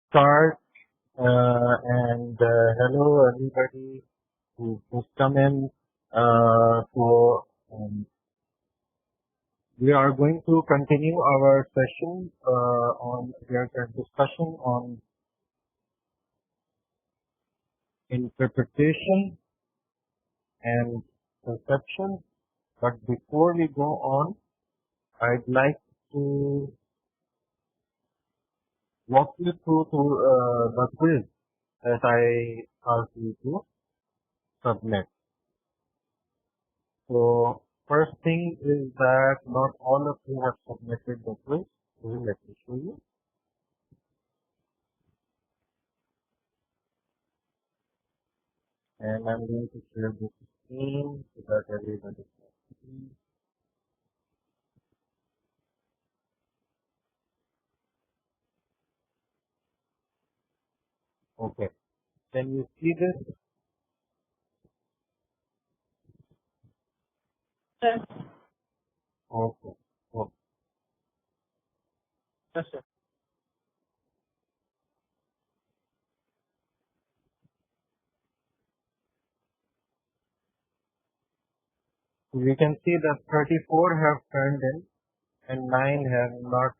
start. Hello everybody who come in. So we are going to continue our session on their discussion on interpretation and perception. But before we go on, I'd like to walk you through the quiz that I asked you to submit. So first thing is that not all of you have submitted the quiz. So let me show you. And I'm going to share this screen so that everybody can see. Okay. Can you see this? Yes. Okay. So Yes, sir. we can see that 34 have turned in and 9 have not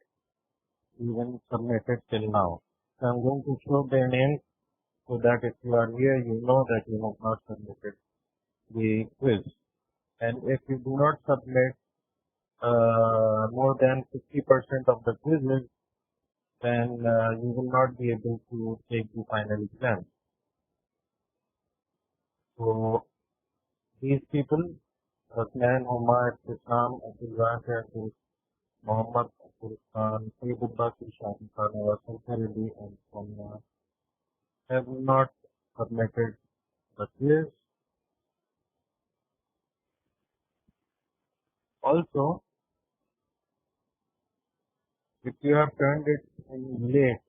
even submitted till now. So I'm going to show their names so that if you are here, you know that you have not submitted the quiz. And if you do not submit more than 50% of the quizzes, then you will not be able to take the final exam. So these people, Raslan, Omar, Islam, Abdul Razak, Muhammad, Abdul Khan, Sayyid Abbasi, Shahi Khan, Wasim Khalidi, and Sonia have not submitted the quiz. Also, if you have turned it in late,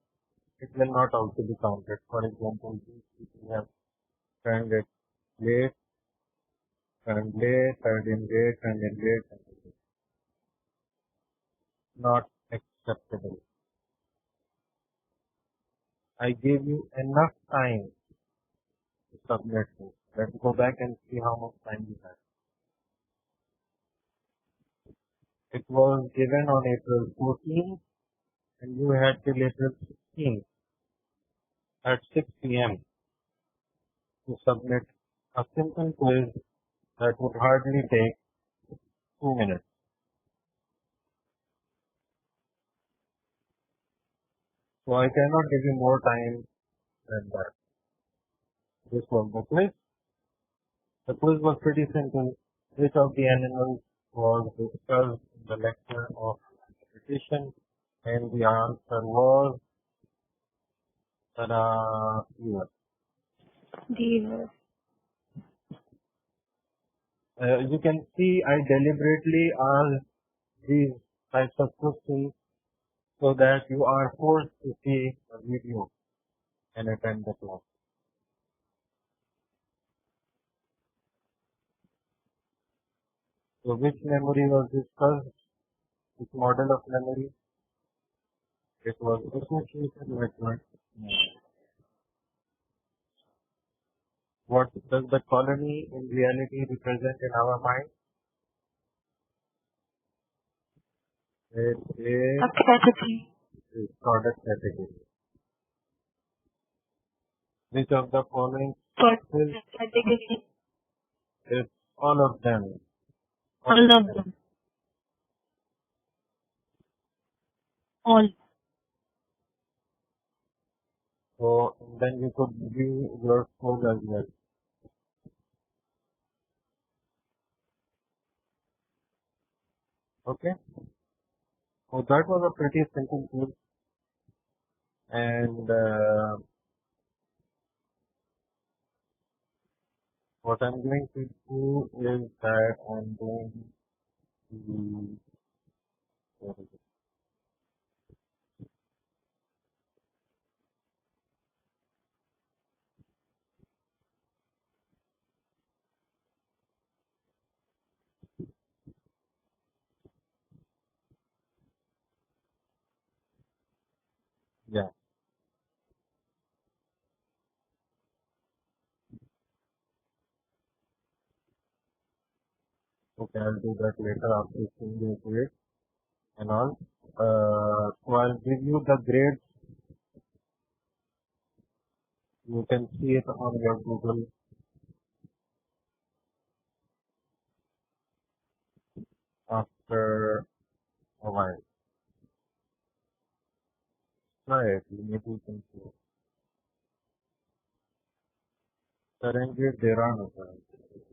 it will not also be counted. For example, these people have turned it late, turned late, turned in late, turned in late, turned in late. Not acceptable. I gave you enough time to submit this. Let's go back and see how much time you had. It was given on April 14th and you had till April 16th at 6 p.m. to submit a simple quiz that would hardly take 2 minutes. So I cannot give you more time than that. This was the quiz. The quiz was pretty simple. Which of the animals was discussed in the lecture of interpretation? And the answer was deer. Deer. You can see I deliberately asked these types of questions so that you are forced to see the video and attend the class. So which memory was discussed? Which model of memory? It was associated network. What does the colony in reality represent in our mind? It is A category. product category. Which of the following Product is category. it's all of them? All of them. All. So then you could view your scores as well. Okay. So that was a pretty simple tool. And what I'm going to do is that I'm going to what is it? Yeah. Okay, I'll do that later after seeing the grades and all. So I'll give you the grades. You can see it on your Google after a while. Try it. Maybe you can see it. Currently, there are no current grades.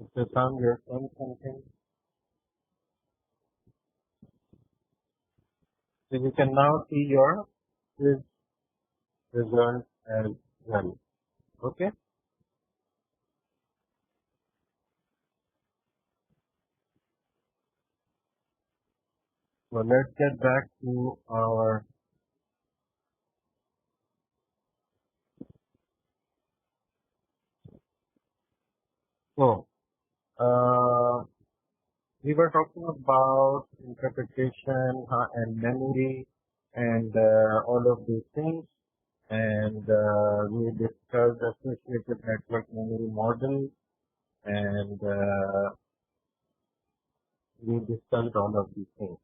If you found you're saying something, so you can now see your quiz result as well. Okay, so let's get back to our so we were talking about interpretation and memory and all of these things, and we discussed associative network memory model, and we discussed all of these things.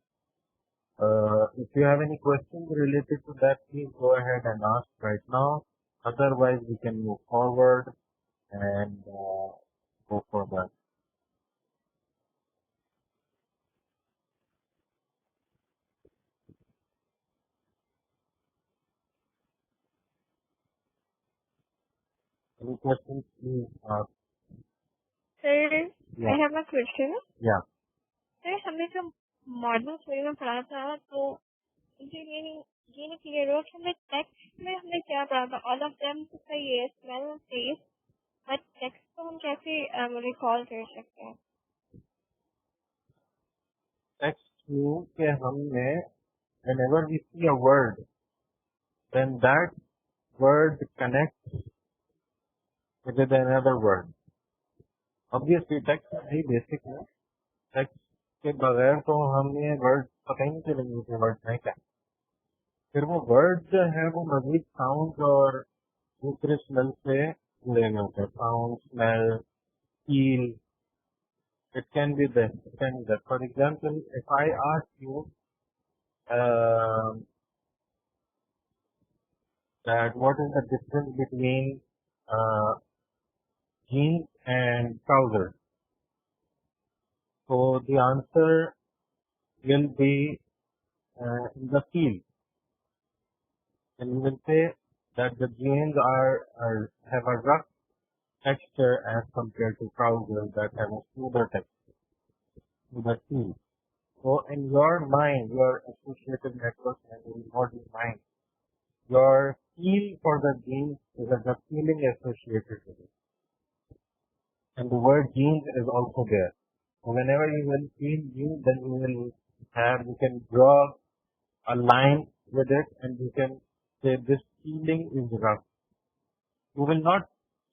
If you have any questions related to that, please go ahead and ask right now. Otherwise, we can move forward and go for that. Any questions, please ask. Sir, Yeah. I have a question. Yeah. Sir हमने जो model theory में पढ़ा था तो मुझे ये नहीं clear हुआ कि हमें टेक्स्ट में हमने क्या पढ़ा था ऑल ऑफ देम तो सही है स्मेल टेस्ट बट टेक्स्ट को हम कैसे रिकॉल कर सकते हैं Text means कि हमने whenever we see a word, then that word connects with another word. Obviously, text is very basic है. Text के बगैर तो हमें वर्ड पता ही नहीं चलेंगे कि वर्ड है क्या. फिर वो वर्ड जो है वो मजीद साउंड और दूसरे स्मेल से जुड़े हुए होते हैं. Sound, smell, feel. It can be this. It can be that. For example, if I ask you that what is the difference between jeans and trousers, so the answer will be in the feel. And you will say that the jeans have a rough texture as compared to trousers that have a smoother texture, smoother feel. So in your mind, your associative network memory model mind, your feel for the jeans is the feeling associated with it. And the word jeans is also there. So whenever you will feel jeans, then you can draw a line with it and you can say this feeling is rough. You will not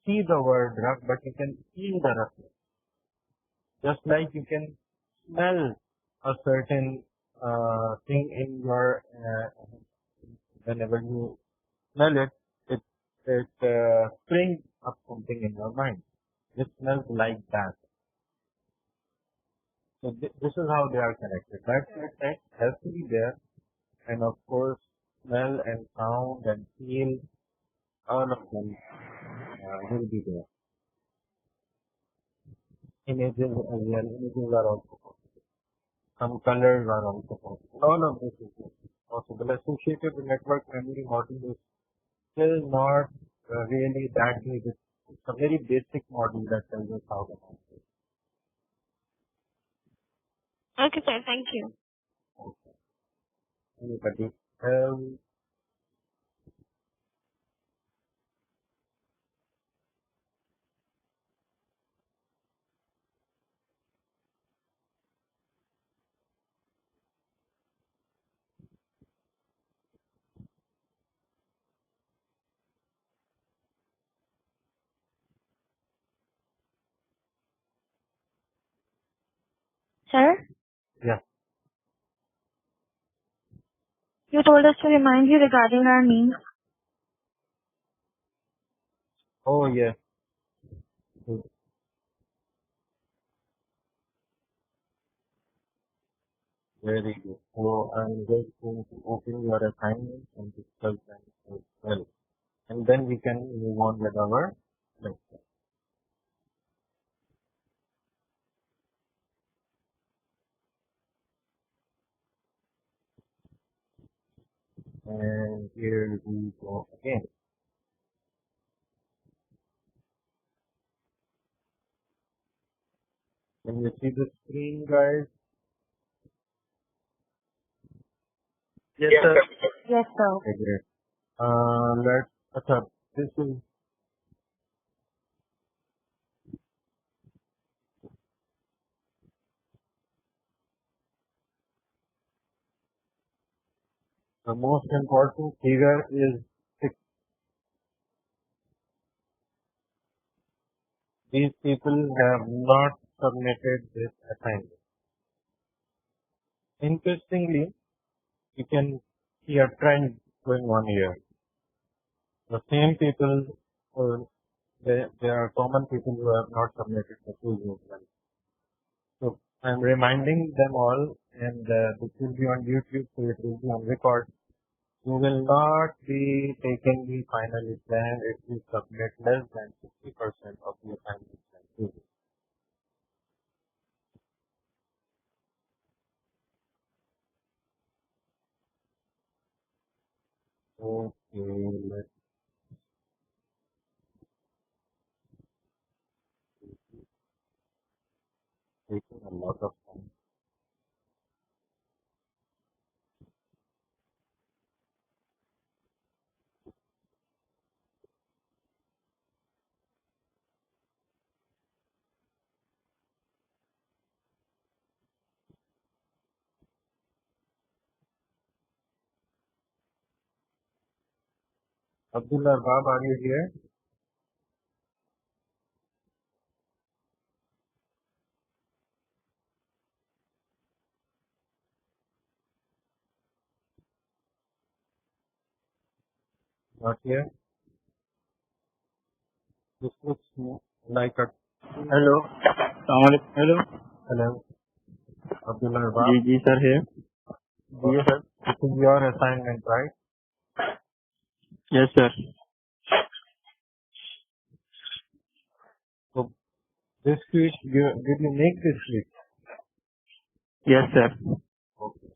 see the word rough, but you can feel the roughness. Just like you can smell a certain thing in your whenever you smell it, it springs up something in your mind. It smells like that. So this is how they are connected. That text has to be there, and of course, smell and sound and feel, all of them will be there. Images as well. Images are also possible. Some colors are also possible. All of this is possible. Associated network memory model is still not really that big. It's a very basic model that tells us how to answer. Okay, sir. Thank you. Anybody else? Sir? Yeah. You told us to remind you regarding our names. Oh, yes. Very good. So I'm just going to open your assignments and discuss them as well. And then we can move on with our lecture. And here we go again. Can you see the screen, guys? Yes, sir. Yes, sir. Okay, great. This is the most important figure is 6. These people have not submitted this assignment. Interestingly, you can see a trend going on here. The same people, there are common people who have not submitted the quiz as well. So I'm reminding them all, and this will be on YouTube, so it will be on record. You will not be taking the final exam if you submit less than 60% of the assignments and quizzes. Okay, let's take a lot of time. Abdullah Bab, are you here? Not here? This looks like a... Hello. Hello. Hello, Abdullah Bab. Ji sir है. Yes, sir. This is your assignment, right? Yes, sir. So this tweet, did you make this tweet? Yes, sir. Okay.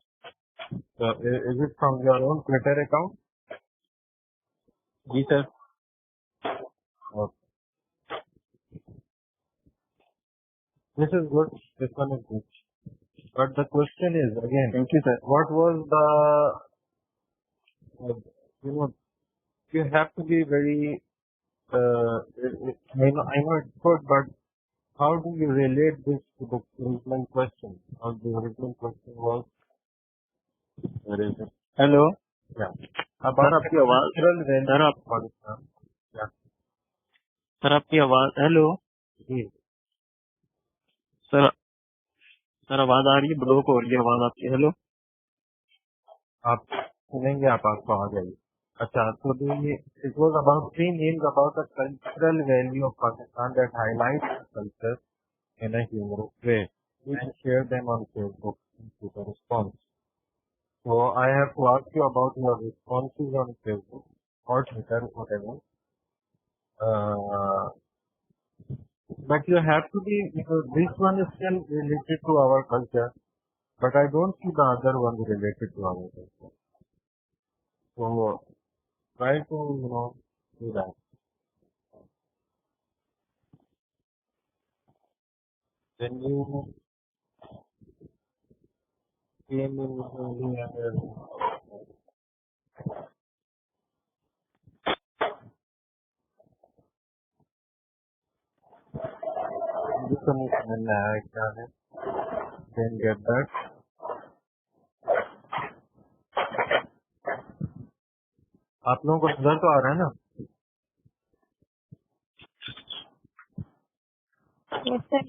So is it from your own Twitter account? जी sir. Okay. This is good. This one is good. But the question is again, Thank you, sir. what was you have to be very, I know it's good, but how do you relate this to the original question? How the original question was, where is it? Hello. Yeah. Sir About आपकी आवाज cultural value sir आप of Pakistan. Yeah. Sir आपकी आवाज hello जी. Sir sir आवाज आ रही है block हो रही है आवाज आपकी हेलो आप सुनेंगे, आप आपको आ जाएगी. अच्छा, so it was about 3 memes about the cultural value of Pakistan that highlights the culture in a humorous way and share them on Facebook and Twitter response. So I have to ask you about your responses on Facebook or Twitter, whatever. But you have to be, because this one is still related to our culture, but I don't see the other one related to our culture. So try to, do that. Then you came in early and this one is an exam. Then get that. आप लोगों को नजर तो आ रहा है ना? Yes, sir.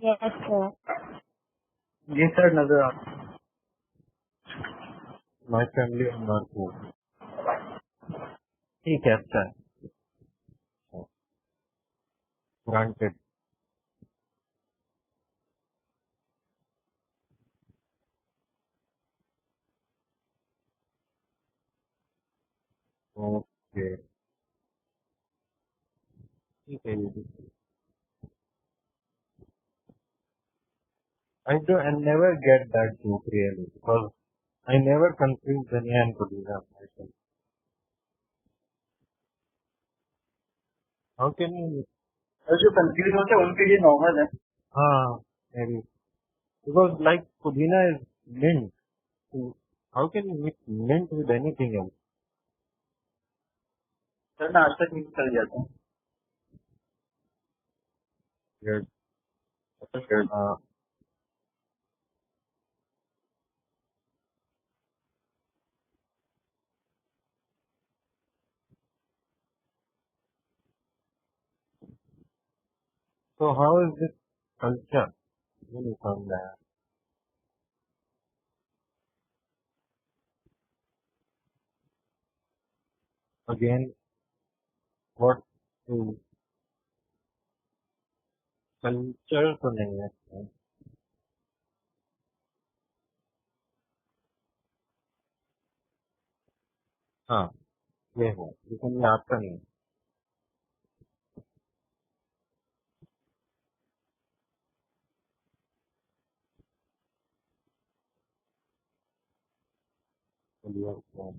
Yes, sir. जी sir नजर आ my family और नॉट पुअर। ठीक है, अच्छा है, ग्रांटेड। ओके, ठीक है, ये भी। I never get that joke really because I never confuse Dania and Pudina myself. How can you? और जो कंफ्यूज होते हैं उनके लिए नॉर्मल है। Maybe because like Pudina is mint. So how can you mix mint with anything else? Sir नाश्ता mix कर जाता है। Weird. So how is this culture really from there? Again, what is culture तो नहीं है। हाँ, ये है, लेकिन ये आपका नहीं है। चलिए, okay.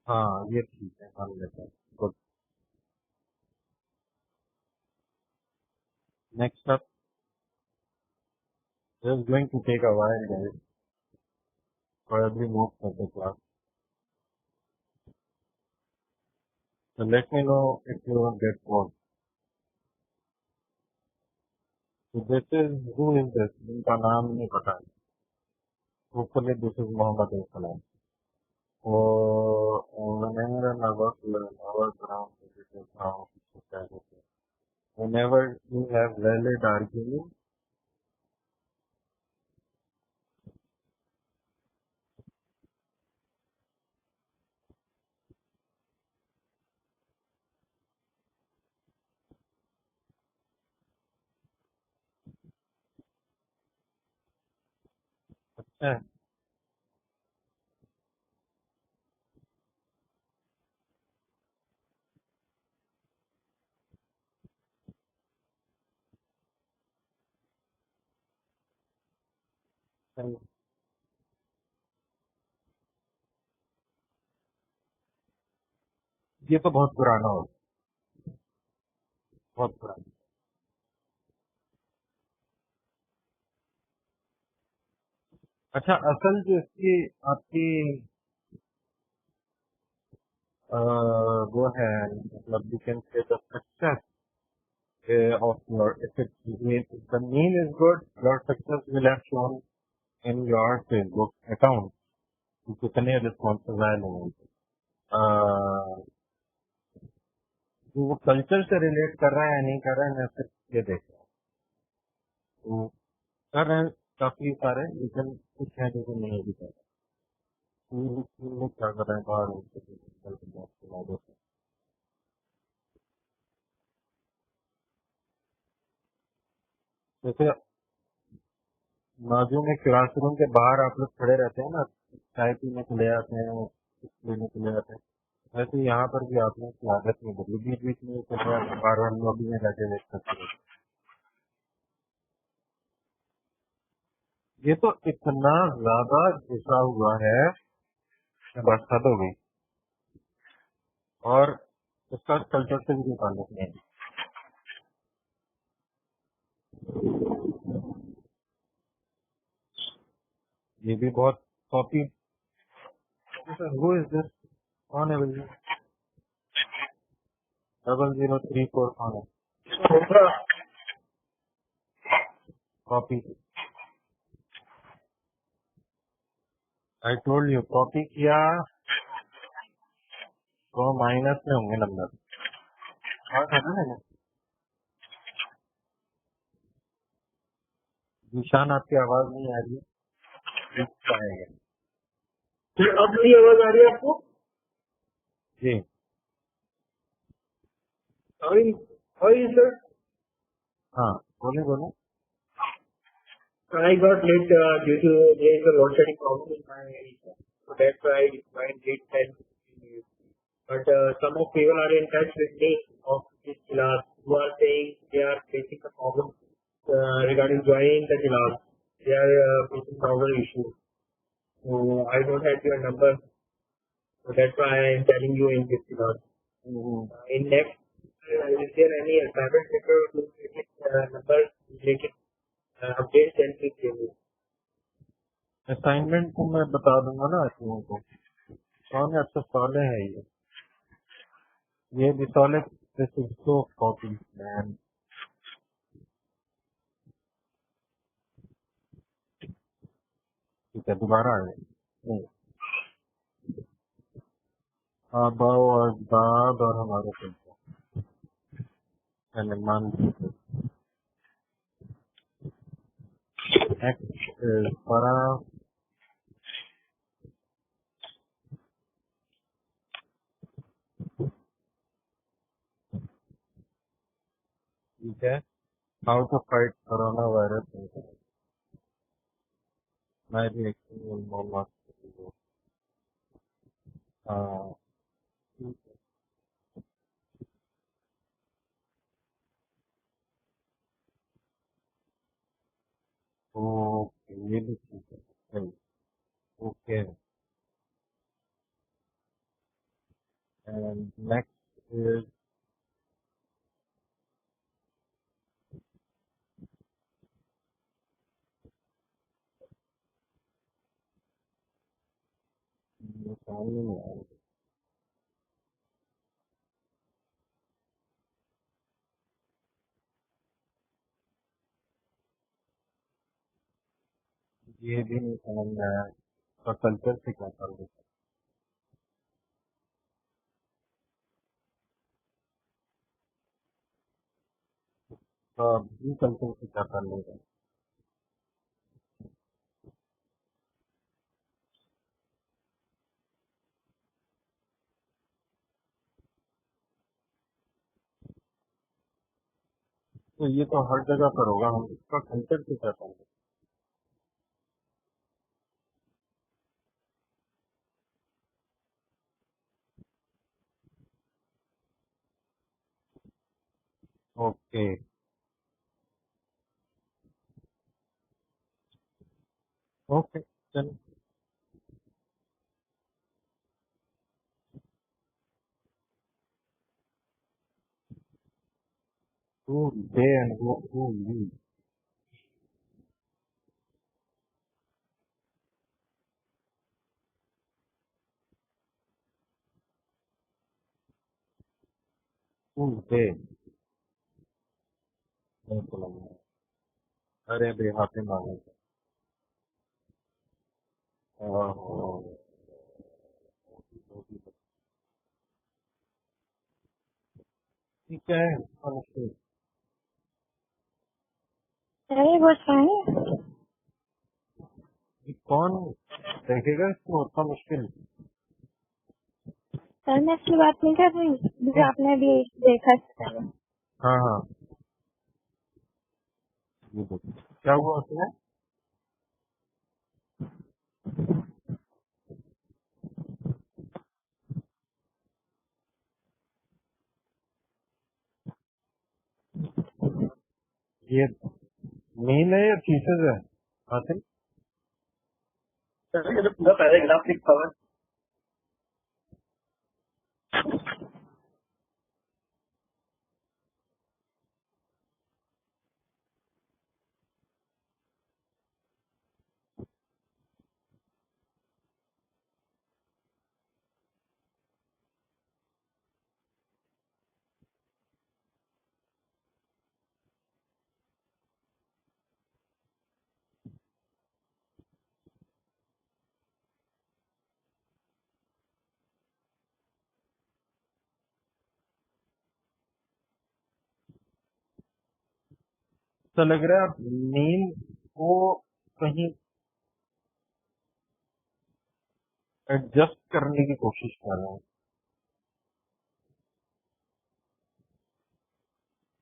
हाँ, ये ठीक है, मान लेते हैं। Good. Next up, this is going to take a while, guys, for every move of the class. So let me know if you will get bored. So this is, who is this? इनका नाम नहीं पता है। Hopefully this is Muhammad Salam. Whenever I work around, this is how it is. Whenever you have valid argument, अच्छा है, सही। ये तो बहुत पुराना हो, बहुत पुराना। अच्छा, असल जो इसकी आपकी वो है, मतलब you can say the success of your, if the mean is good, your success will have shown in your Facebook account कि कितने रिस्पॉन्सेज आए लोगों के। तो वो कल्चर से रिलेट कर रहा है या नहीं कर रहा है, मैं सिर्फ ये देख रहा हूँ। तो कर रहे हैं काफी सारे, लेकिन कुछ है जो नहीं भी कर रहे। लोग क्या कर रहे हैं बाहर होते, जैसे बाजू में क्लासरूम के बाहर आप लोग खड़े रहते हैं ना, चाय पीने के लिए आते हैं, कुछ लेने के लिए आते हैं, वैसे यहाँ पर भी आप लोग की आदत नहीं बदली, बीच बीच में चल रहा है, बार बार लॉबी में जाके वेट करते हैं। ये तो इतना ज्यादा घुसा हुआ है, बस हद हो गई, और उसका कल्चर से भी कोई ताल्लुक नहीं है। ये भी बहुत कॉपी। Who is this? कौन है भैया? 0034 कौन है? Copy, I told you, copy किया तो माइनस में होंगे नंबर। और है ना मैंने, निशान आपकी आवाज नहीं आ रही है, आएगा फिर अब मेरी आवाज आ रही है आपको? जी। Sorry, sir. हाँ बोले बोले। I got late due to there is a load shedding problem in my area. So that's why my late 10 minutes. But some of people are in touch with me of this class who are saying they are facing a problem regarding joining the class. They are facing power issues. So I don't have your number. So that's why I am telling you in this class. In next, is there any private sector related number related updates and please give me. Assignment को मैं बता दूंगा ना आप लोगों को। कौन है? अच्छा सॉले है ये भी सॉले। This is so copy man. ठीक है दोबारा आ गए। अब और बाद और हमारे पहले मान एक्स बड़ा ठीक है। How to fight corona virus my reaction मोमो। हाँ ओके ये भी ठीक है सही। ओके एंड नेक्स्ट इज सामने में आ रहा है। ये भी नहीं समझ में आया तो कल्चर से क्या कर लेते। तो अभी कल्चर से क्या कर लेगा। तो ये तो हर जगह पर होगा, हम इसका कल्चर से क्या कर लेंगे। ओके ओके चलो। Who they and who we. Who they नहीं समझ में आया। अरे बेहाते मांगे। ठीक है understood। अरे वो है ये कौन देखेगा इसको उतना मुश्किल। सर, मैं इसकी बात नहीं कर रही जो आपने अभी देखा है। हाँ हाँ ये देखो क्या हुआ उसमें। ये मीन है या थीसिस है हासिल। सर ये तो पूरा पैराग्राफ लिखा हुआ है। तो लग रहा है मीन वो कहीं एडजस्ट करने की कोशिश कर रहे हैं।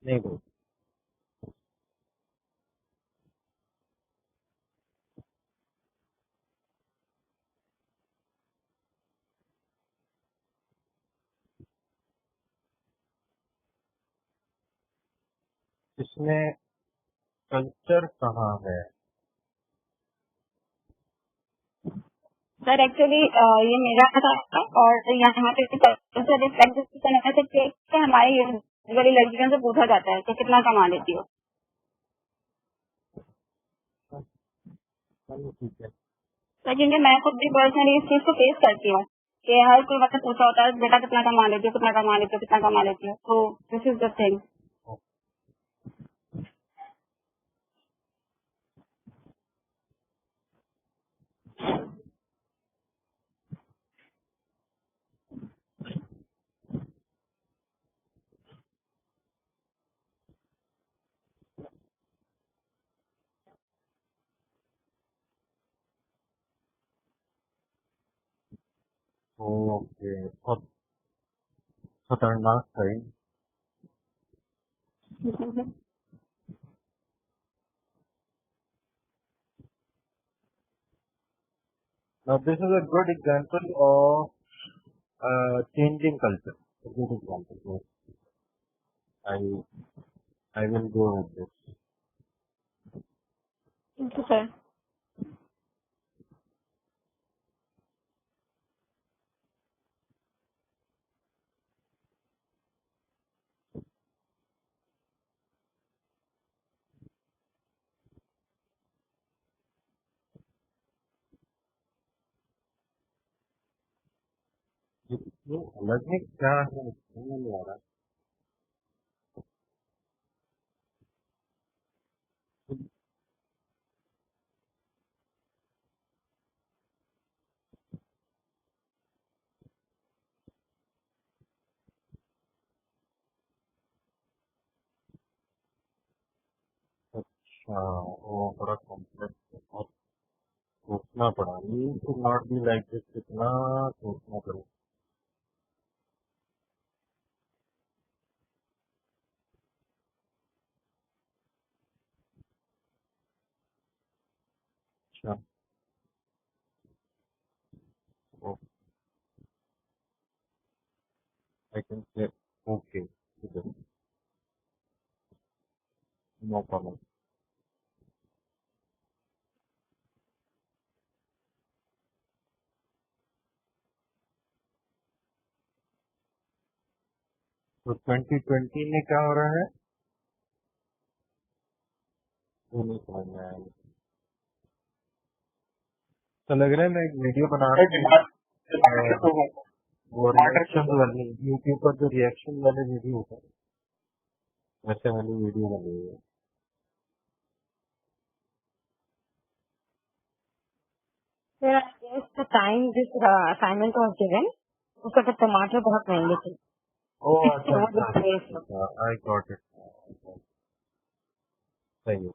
नहीं भाई, इसमें कल्चर कहाँ है? सर एक्चुअली ये मेरा था और यहाँ पे कल्चर रिफ्लेक्ट करने से कि हमारी यूजुअली लड़कियों से पूछा जाता है कि कितना कमा लेती हो। चलो ठीक है। सर क्योंकि मैं खुद भी पर्सनली इस चीज को फेस करती हूँ कि हर कोई वक्त पूछा होता है बेटा कितना कमा लेती हो, कितना कमा लेती हो, कितना कमा लेती हो। तो this is the thing. Okay, बहुत खतरनाक है। Now this is a good example of changing culture. A good example. So I will go with this. Thank you sir. ये अलग में क्या है समझ नहीं आ रहा। अच्छा, वो बड़ा कॉम्प्लेक्स है, बहुत सोचना पड़ा। You should not be like this, कितना सोचना पड़ा। अच्छा, ओ, I can say okay, ठीक है, no problem. तो 2020 में क्या हो रहा है वो नहीं समझ में आया। तो लग रहा है मैं एक वीडियो बना रहा हूँ, वो रिएक्शन वाली यूट्यूब पर जो रिएक्शन वाले वीडियो होता है वैसे वाली वीडियो बनी हुई है। Sir, I guess the time this assignment was given, उसका तो टमाटर बहुत महंगे थे। ओह अच्छा वो अच्छा the place. अच्छा, आई गॉट इट, सही है।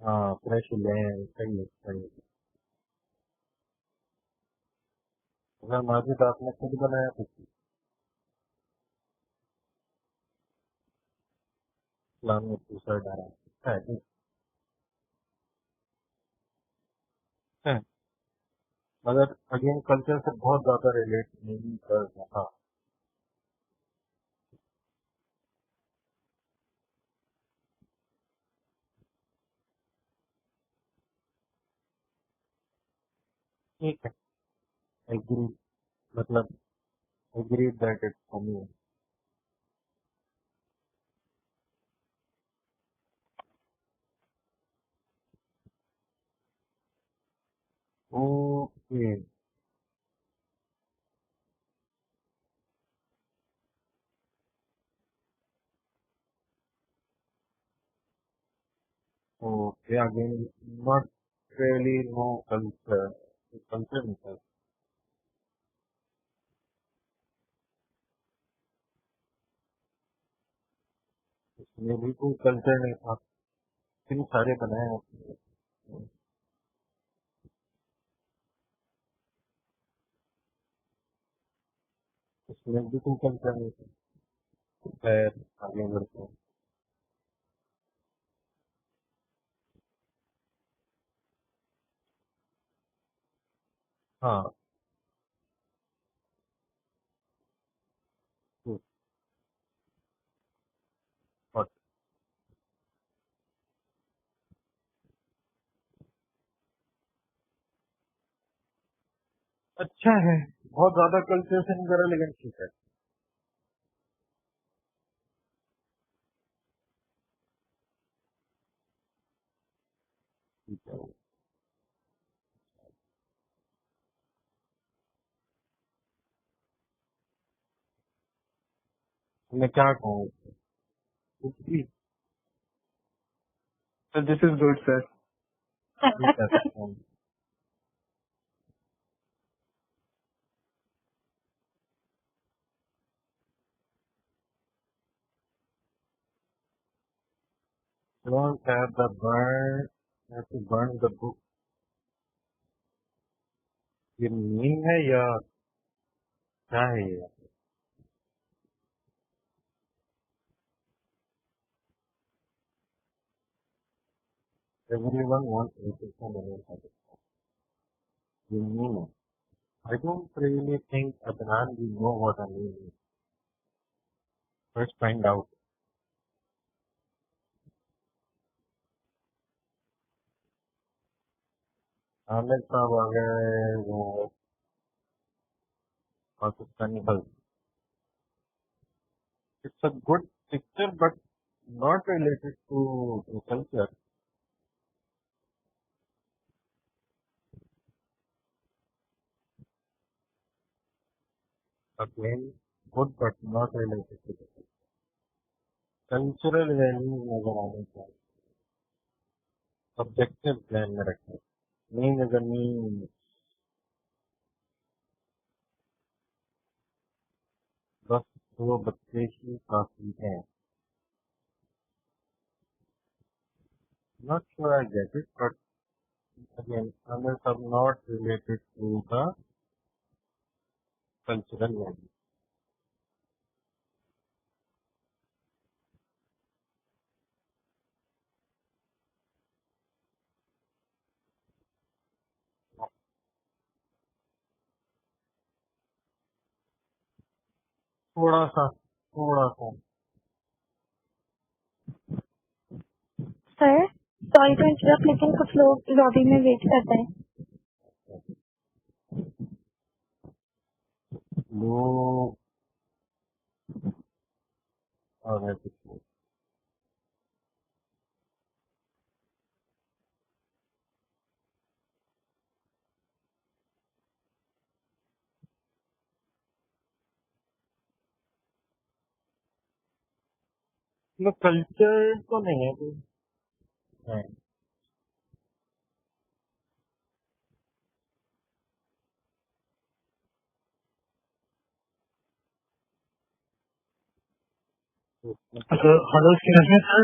हाँ फ्रेश ले, सही है सही है। अगर माजिद आपने खुद बनाया तो इस्लाम में दूसरा डाला है ठीक है, मगर अगेन कल्चर से बहुत ज्यादा रिलेट नहीं कर रहा। ठीक है, एग्री, मतलब agree that it's funny. Okay, okay, again not really no culture, culture नहीं था इसमें भी, कोई कल्चर नहीं था। इतने सारे बनाए हैं। इसमें भी कोई कल्चर नहीं है, आगे बढ़ते हैं। हाँ, good, but अच्छा है, बहुत ज्यादा कल्चर से नहीं करा, लेकिन ठीक है। ठीक है, मैं क्या कहूँ, कुछ भी So this is good, sir. नहीं कह सकता हूँ। Don't have the burn, have to burn the book. ये मीम है या क्या है ये? Everyone wants education in India. ये मीम है। I don't really think Adnan will know what I mean. First find out. Aamir साहब आ गए, वो पाकिस्तानी हल। It's a good picture, but not related to culture. Again, good, but not related to culture. Cultural values नजर आने चाहिए, subjective ध्यान में रखें। मीन अगर मीन बस दो बच्चे ही काफी हैं। Not sure I get it, but again, others are not related to the cultural value. थोड़ा सा सर सॉरी टू इंटरप्ट, लेकिन कुछ लोग लॉबी में वेट करते हैं। लोग आ गए कुछ लोग। कल्चर तो नहीं है कोई। हाँ, तो Hello, excuse me, sir.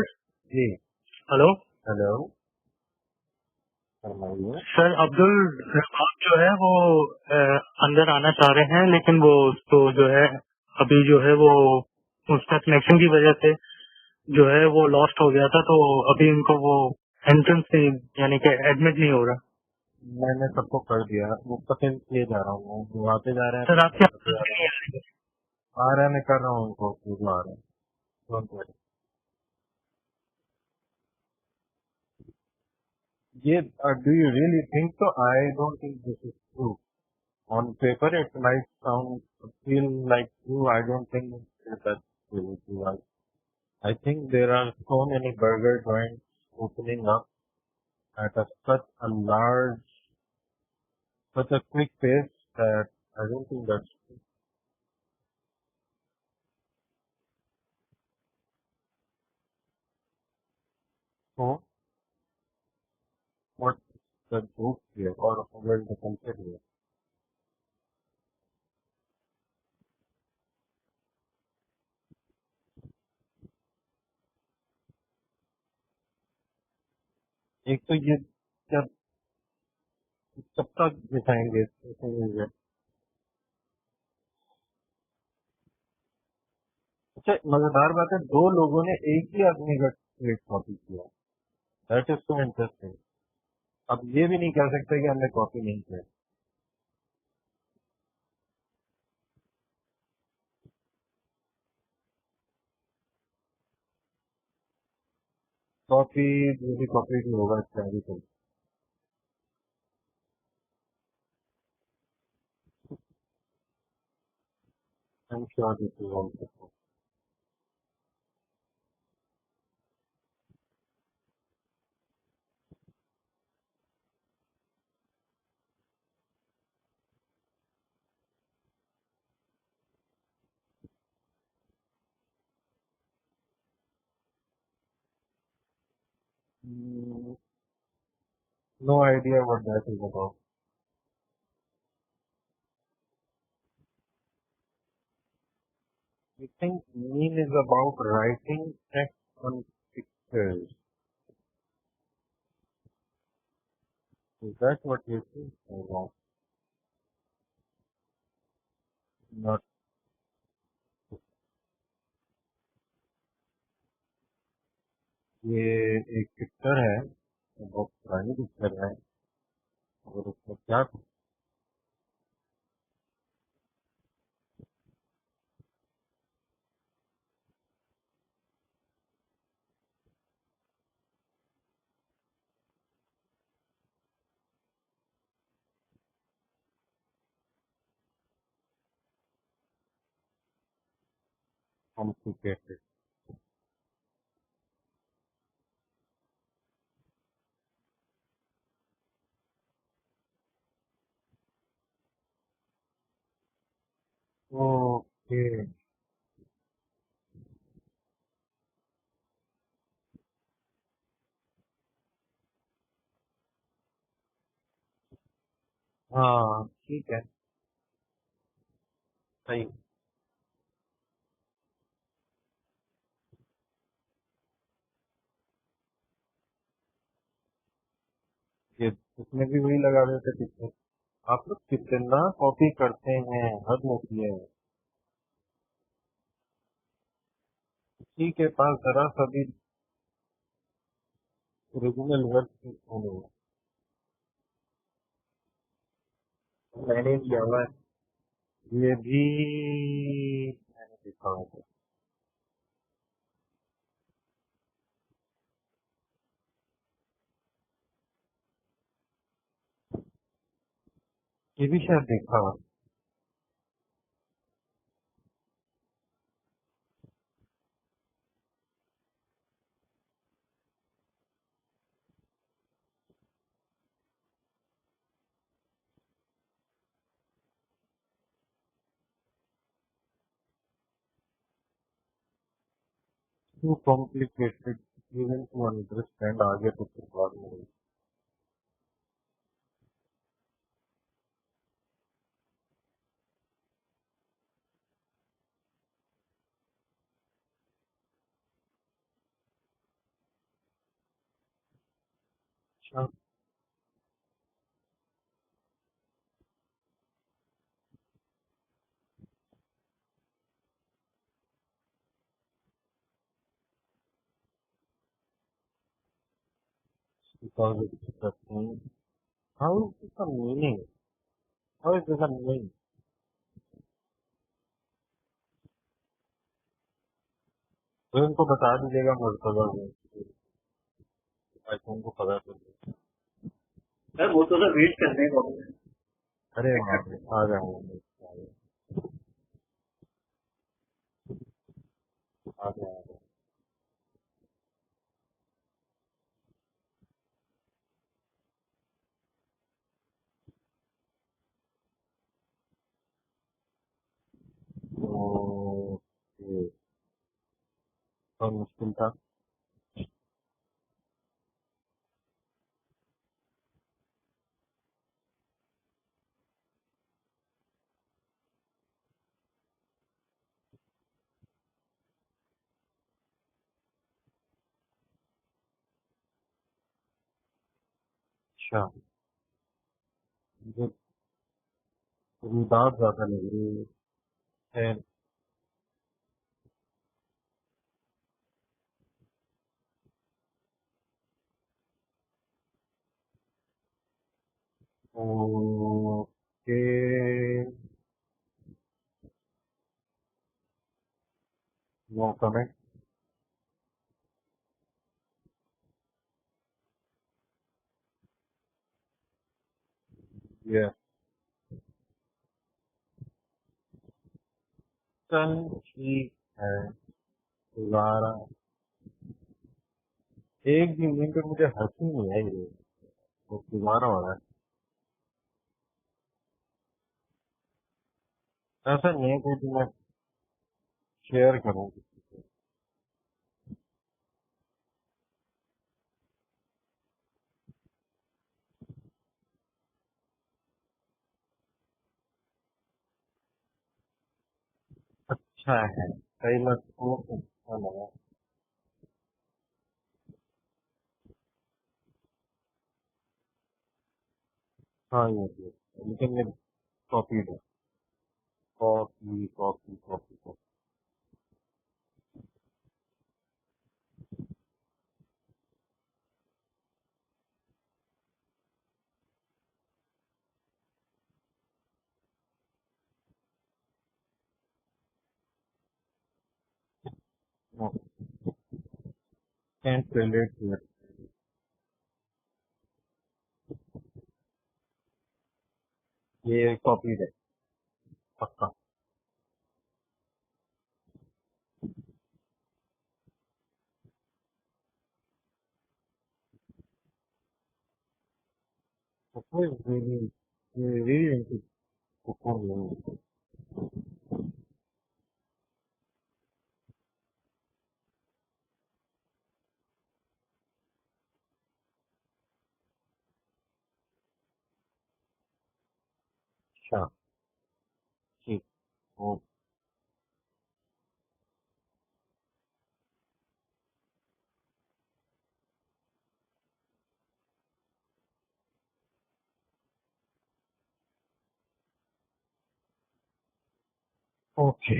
जी, Hello. हेलो, फरमाइए। सर अब्दुल रबाब जो है वो अंदर आना चाह रहे हैं, लेकिन वो तो जो है अभी जो है वो उसका कनेक्शन की वजह से जो है वो लॉस्ट हो गया था, तो अभी उनको वो एंट्रेंस नहीं, यानी कि एडमिट नहीं हो रहा। मैंने सबको कर दिया, वो पसंद किए जा रहा हूँ, वो आते जा रहे हैं, सर आपके आते जा रहे हैं, आ रहे हैं, मैं कर रहा हूँ उनको, वो आ रहे हैं। Don't worry. ये do you really think so? I don't think this is true. On paper, it might feel like true. I don't think that's really true. I think there are so many burger joints opening up at such a quick pace that I don't think that's true. So, what's the joke here, or where's the culture here? एक तो ये जब कब तक दिखाएंगे ऐसे? अच्छा, मजेदार बात है, दो लोगों ने एक ही आदमी का ट्वीट कॉपी किया। That is so interesting. अब ये भी नहीं कह सकते कि हमने कॉपी नहीं किया। कॉपी जो भी कॉपी भी होगा इसका भी तो। I am sure this is also. No idea what that is about. I think meme is about writing text on pictures. Is that what you think? Or not? Not. ये एक picture है, बहुत पुरानी पिक्चर है, और उसमें क्या complicated. Okay. हाँ ठीक है, सही। ये उसमें भी वही लगा देते पिक्चर। आप लोग कितना कॉपी करते हैं, हद होती है। ठीक है, पास जरा सा भी ओरिजिनल वर्क होने। मैंने किया हुआ है। ये भी मैंने देखा होगा। ये भी शायद देखा होगा। Too complicated even to understand, आगे तो फिर बाद में। अच्छा, because it's the thing. How is this a meaning? How is this a meaning? तो इनको बता दीजिएगा मुर्तजा में, ताकि उनको पता चल जाए। सर वो तो वेट करने को अरे वहाँ पे आ जाऊंगा, आ जाऊंगा। तो ये और मुश्किल था। अच्छा, मुझे रुदात ज्यादा लग रही है। Okay, no comment. ये चल ठीक है, दोबारा एक भी दिन पे मुझे हंसी नहीं आई रे, वो दोबारा हो रहा है। ऐसा नहीं है कि मैं शेयर करूँ किसी से। अच्छा है, सही लग को अच्छा लगा। हाँ ये लेकिन ये कॉपी है, copy copy copy copy. Can't relate to it, ये कॉपी है पक्का। really, really into performing. अच्छा ठीक, ओके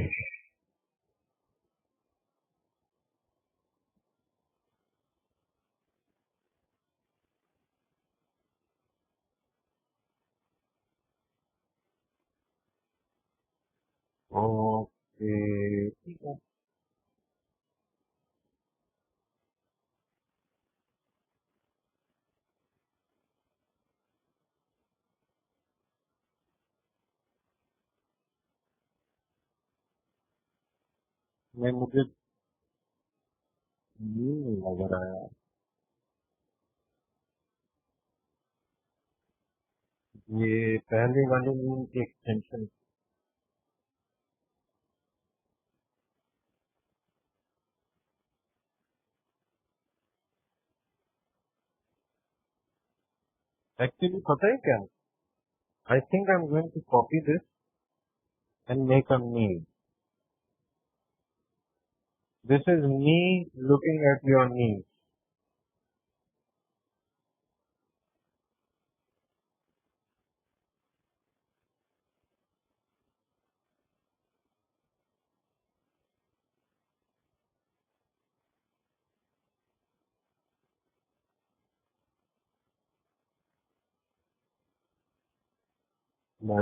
ओके ठीक है। मैं मुझे ये नहीं लग रहा है, ये पहले वाले मीम की एक्सटेंशन। एक्चुअली पता है क्या, I think I am going to copy this and make a meme. This is me looking at your meme.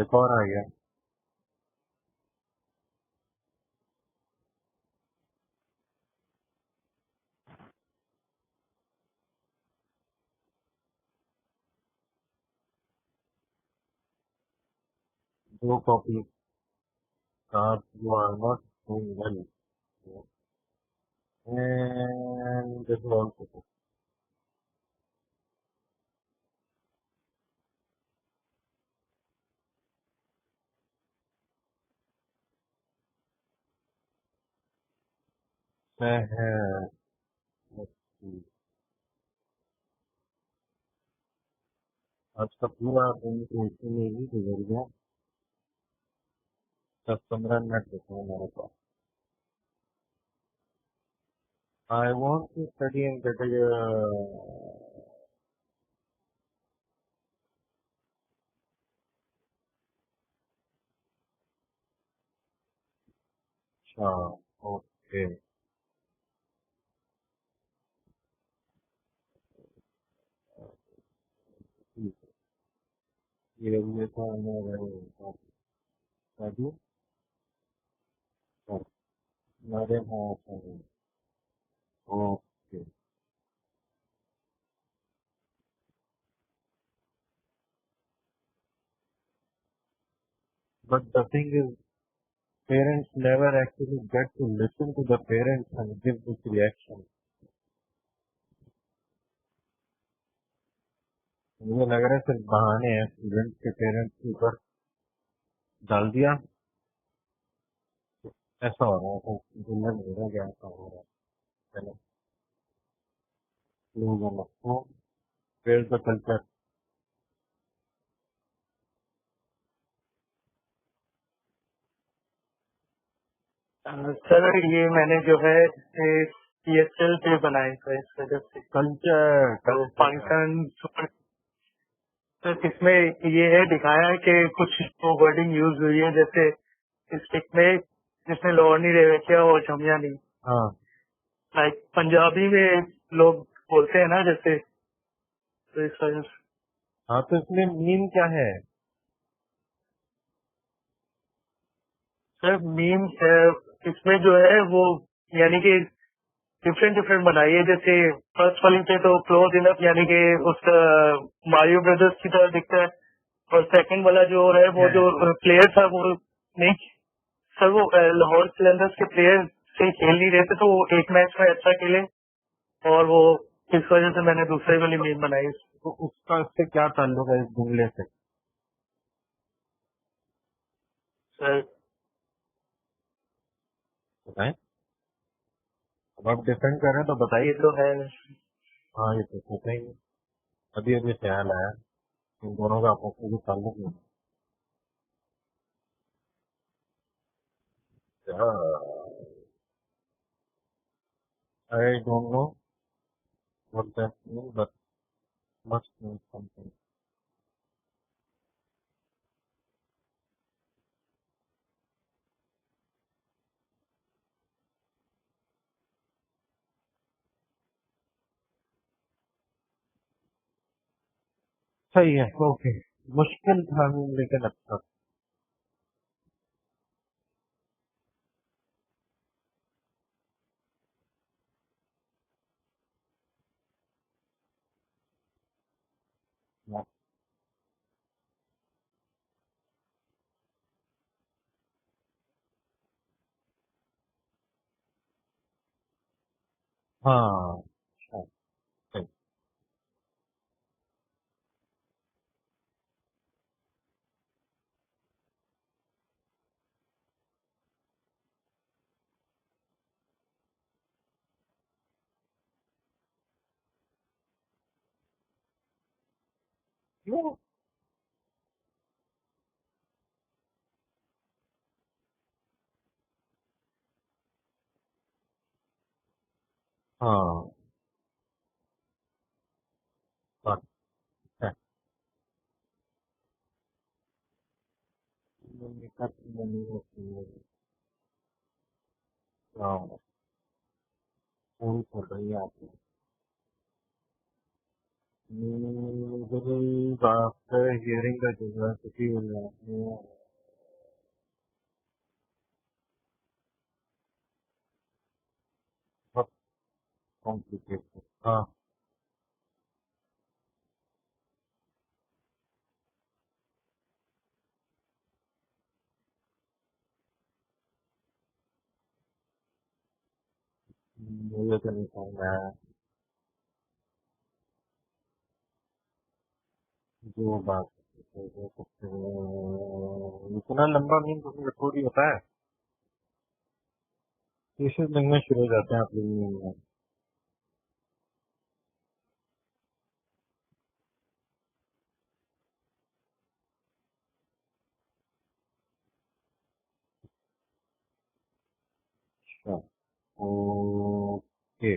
एक और आ गया। दो copy card you are not doing well and this also है। आज का पूरा दिन तो इसी में ही गुजर गया। 10-15 मिनट बचे हैं मेरे पास। I want to study and get अच्छा, ओके। ठीक है, ये तो मेरे हाँ सही, okay. But the thing is, parents never actually get to listen to the parents and give this reaction. मुझे लग रहा है सिर्फ बहाने हैं स्टूडेंट के पेरेंट्स के ऊपर डाल दिया, ऐसा हो रहा है, तो मुझे लग नहीं रहा क्या ऐसा हो रहा है। चलो, लोग को पेड़ द कल्चर। सर ये मैंने जो है PSL पे बनाए थे इस वजह से कल्चर तो फंक्शन सर इसमें ये है दिखाया है कि कुछ तो वर्डिंग यूज हुई है जैसे स्टिक में जिसने लोअर नहीं रह किया और जमिया नहीं हाँ लाइक पंजाबी में लोग बोलते हैं ना जैसे तो इस वजह से हाँ, तो इसमें मीन क्या है? सर मीम इसमें जो है वो यानी कि डिफरेंट डिफरेंट बनाई है जैसे फर्स्ट वाली पे तो क्लोज इनफ यानी कि उसका मारियो ब्रदर्स की तरह दिखता है और सेकंड वाला जो है वो जो प्लेयर था वो नहीं सर वो लाहौर कलंदर्स के प्लेयर से खेल नहीं रहे थे तो वो एक मैच में अच्छा खेले और वो इस वजह से मैंने दूसरी वाली मीम बनाई तो उसका इससे क्या ताल्लुक है इस जुमले से? सर बताएं, अब आप डिफेंड कर रहे हैं तो ये बताइए। तो है हाँ, ये तो सोचा ही नहीं, अभी अभी ख्याल आया, इन दोनों का आपस में कोई ताल्लुक नहीं है। I don't know what that mean, but must mean something. सही है, ओके। मुश्किल था लेकिन अच्छा। था। हाँ, अच्छा, सही। क्यों? हाँ, बात है। दिक्कत नहीं होती है। हाँ, फोन कर रही है आपने। आफ्टर हियरिंग द यूनिवर्सिटी बहुत कॉम्प्लिकेटेड। हाँ, मुझे तो नहीं समझ आया। जो बात इतना लंबा मीन तो थोड़ी होता है, केसेस लगने शुरू हो जाते हैं आप लोग में। अच्छा, okay,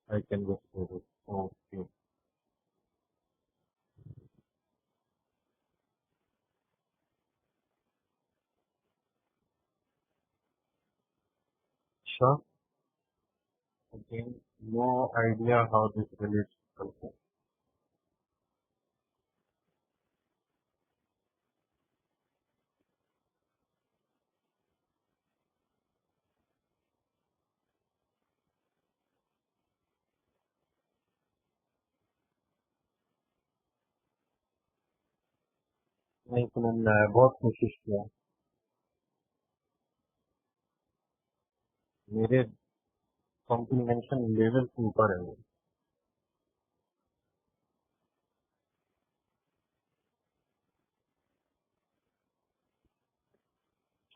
I can just okay. Sure. Again, no idea how this relates to culture. नहीं समझ में आया, बहुत कोशिश किया, मेरे कॉम्प्रीहेंशन लेवल से ऊपर है वो।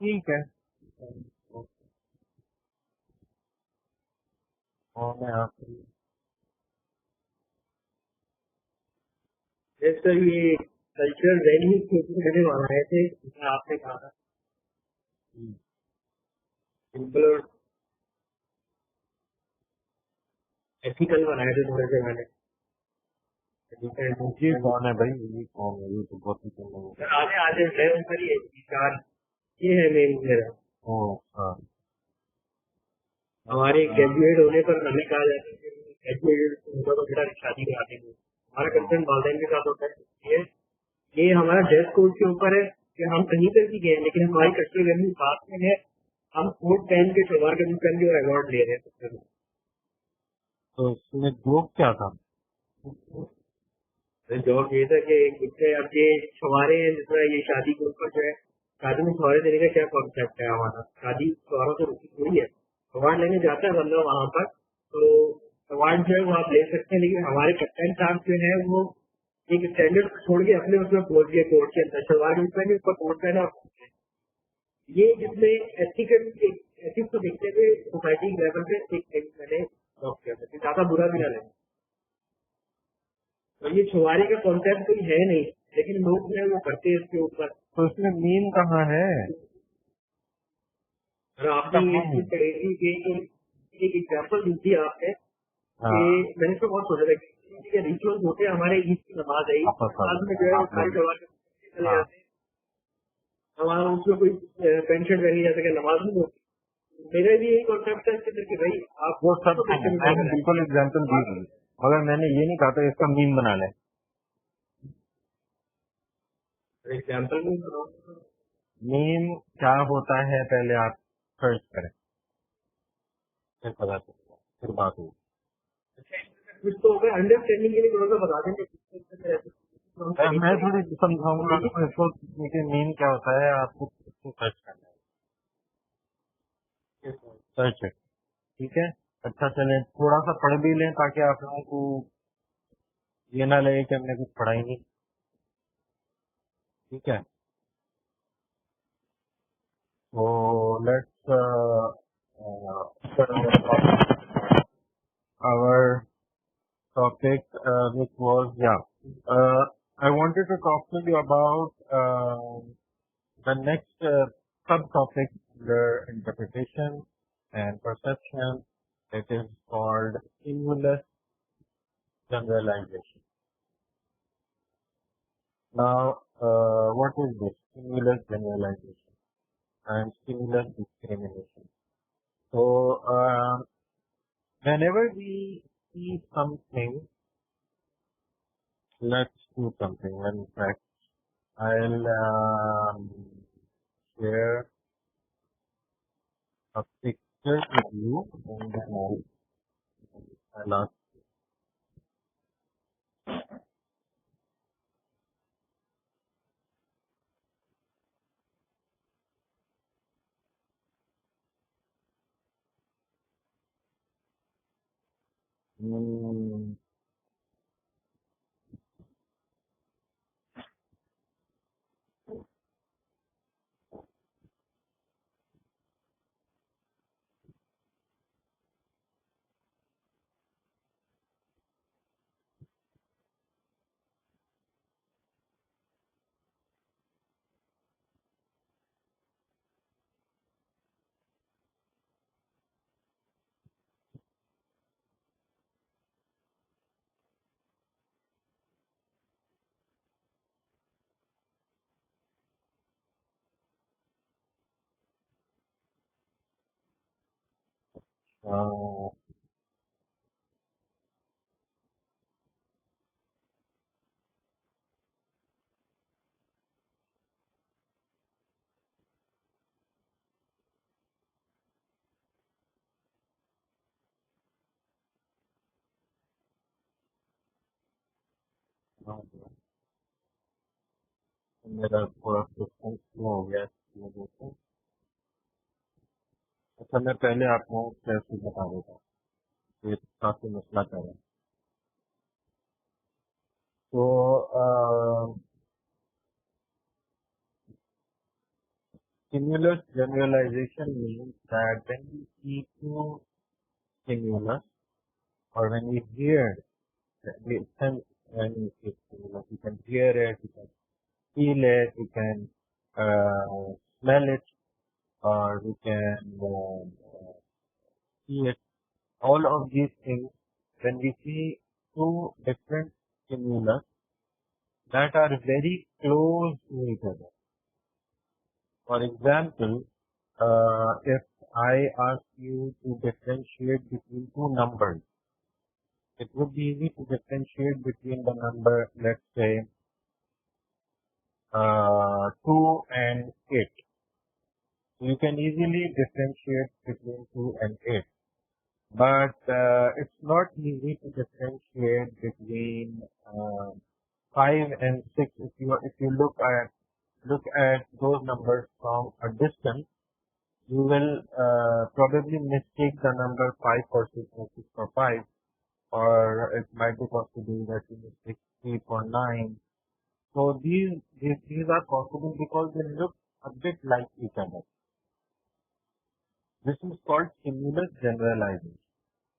ठीक है, और मैं आपको जैसे ये कल्चरल वैल्यूज के ऊपर मैंने बनाए थे, जिसमें आपने कहा था सिंपल और एथिकल बनाए थे थोड़े से मैंने। ये कौन है भाई, ये कौन है, ये तो बहुत ही कम है। आगे आगे है ऊपर ही है, चार ये है मेन मेरा। ओ हाँ, हमारे ग्रेजुएट होने पर हमें कहा जाता है कि ग्रेजुएट होने पर बेटा शादी करा देंगे। हमारा कंसर्न वालदेन के साथ होता है। ये हमारा ड्रेस कोड के ऊपर है कि हम कहीं पर भी गए, लेकिन हमारी कल्चरल वैल्यू बात में है। हम कोट पहन के सलवार कमीज पहन के अवार्ड ले रहे हैं। तो इसमें जोक क्या था? जॉब ये था कि इससे अब ये छुआरे हैं, जिसमें ये शादी के ऊपर जो है, शादी में छुआरे देने का क्या कॉन्सेप्ट है हमारा? शादी छुआरों से रुकी थोड़ी है। अवार्ड लेने जाता है बंदा वहां पर, तो अवार्ड जो है वो आप ले सकते हैं, लेकिन हमारे कैप्टन साहब जो है वो एक स्टैंडर्ड छोड़ के अपने उसमें पहुंच गए कोर्ट के अंदर। सलवार कमीज पहने ऊपर कोर्ट पहना। ये जिसमें एथिकल एथिक्स को देखते हुए सोसाइटी लेवल पे एक मैंने जॉब किया था, ज्यादा बुरा भी ना लगे। और ये छुआरे का कॉन्सेप्ट कोई है नहीं, लेकिन लोग जो है वो करते हैं इसके ऊपर। तो इसमें मीम कहाँ है? और आपने ये चीज करेगी कि एक एग्जाम्पल दी थी आपने कि मैंने इसको बहुत सोचा था कि रिचुअल्स होते हैं हमारे ईद की नमाज है, नमाज में जो है वो सारी सलवार चले जाते हैं। हमारा उसमें कोई पेंट शर्ट पहनी जा सके नमाज में होती। मेरा भी यही कॉन्सेप्ट है कि भाई आप वो सब मैंने बिल्कुल एग्जाम्पल दी थी, मगर मैंने ये नहीं कहा था इसका मीम बना ले। एग्जाम्पल में मीम क्या होता है पहले आप सर्च करें, फिर पता चलेगा, फिर बात होगी। कुछ तो होगा, अंडरस्टैंडिंग के लिए थोड़ा सा बता देंगे। मैं थोड़ी समझाऊंगा इसको कि मीम क्या होता है, आपको इसको सर्च करना है। सर्च है, ठीक है। अच्छा चले थोड़ा सा पढ़ भी लें ताकि आप लोगों को ये ना लगे कि हमने कुछ पढ़ा ही नहीं, ठीक है। तो let's our topic which was I wanted to talk to you about the next subtopic under interpretation and perception. It is called stimulus generalization. Now, what is this stimulus generalization and stimulus discrimination? So, whenever we see something, let's do something. In fact, I'll share a picture with you and then I'll ask. Hmm, Uh, मेरा थोड़ा system slow हो गया इसकी वजह से। अच्छा, मैं पहले आपको कैसे बता देता हूँ, ये काफी मसला कर रहा है। तो stimulus generalization means that when we see two stimulus or when we hear, we sense when we see stimulus, you can hear it, you can feel it, you can smell it, or you can see it. All of these things, when we see two different stimulus that are very close to each other. For example, if I ask you to differentiate between two numbers, it would be easy to differentiate between the number, let's say, 2 and 8. You can easily differentiate between 2 and 8. But it's not easy to differentiate between 5 and 6. If you look at those numbers from a distance, you will probably mistake the number 5 for 6 or 6 for 5, or it might be possible that you mistake 3 for 9. So these are possible because they look a bit like each other. This is called stimulus generalization.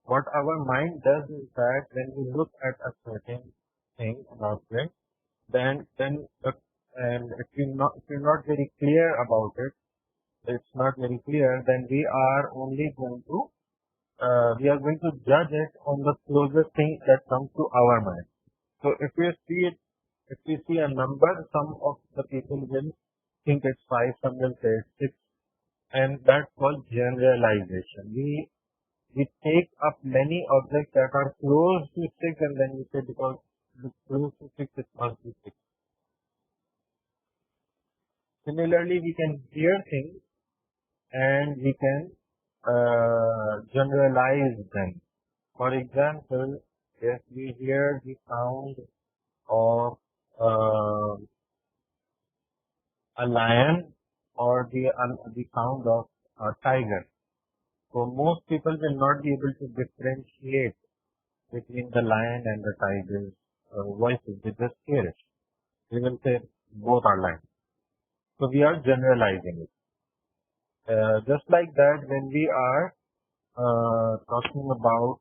What our mind does is that when we look at a certain thing, an object, then and if you're not very clear about it, it's not very clear, then we are going to judge it on the closest thing that comes to our mind. So if we see a number, some of the people will think it's 5, some will say it's 6, and that's called generalization. We take up many objects that are close to 6, and then we say because it's close to 6, it must be 6. Similarly, we can hear things and we can generalize them. For example, if we hear the sound of a lion or the sound of a tiger, so most people will not be able to differentiate between the lion and the tiger's voices. They just hear it. They will say both are lions. So we are generalizing it. Just like that, when we are talking about,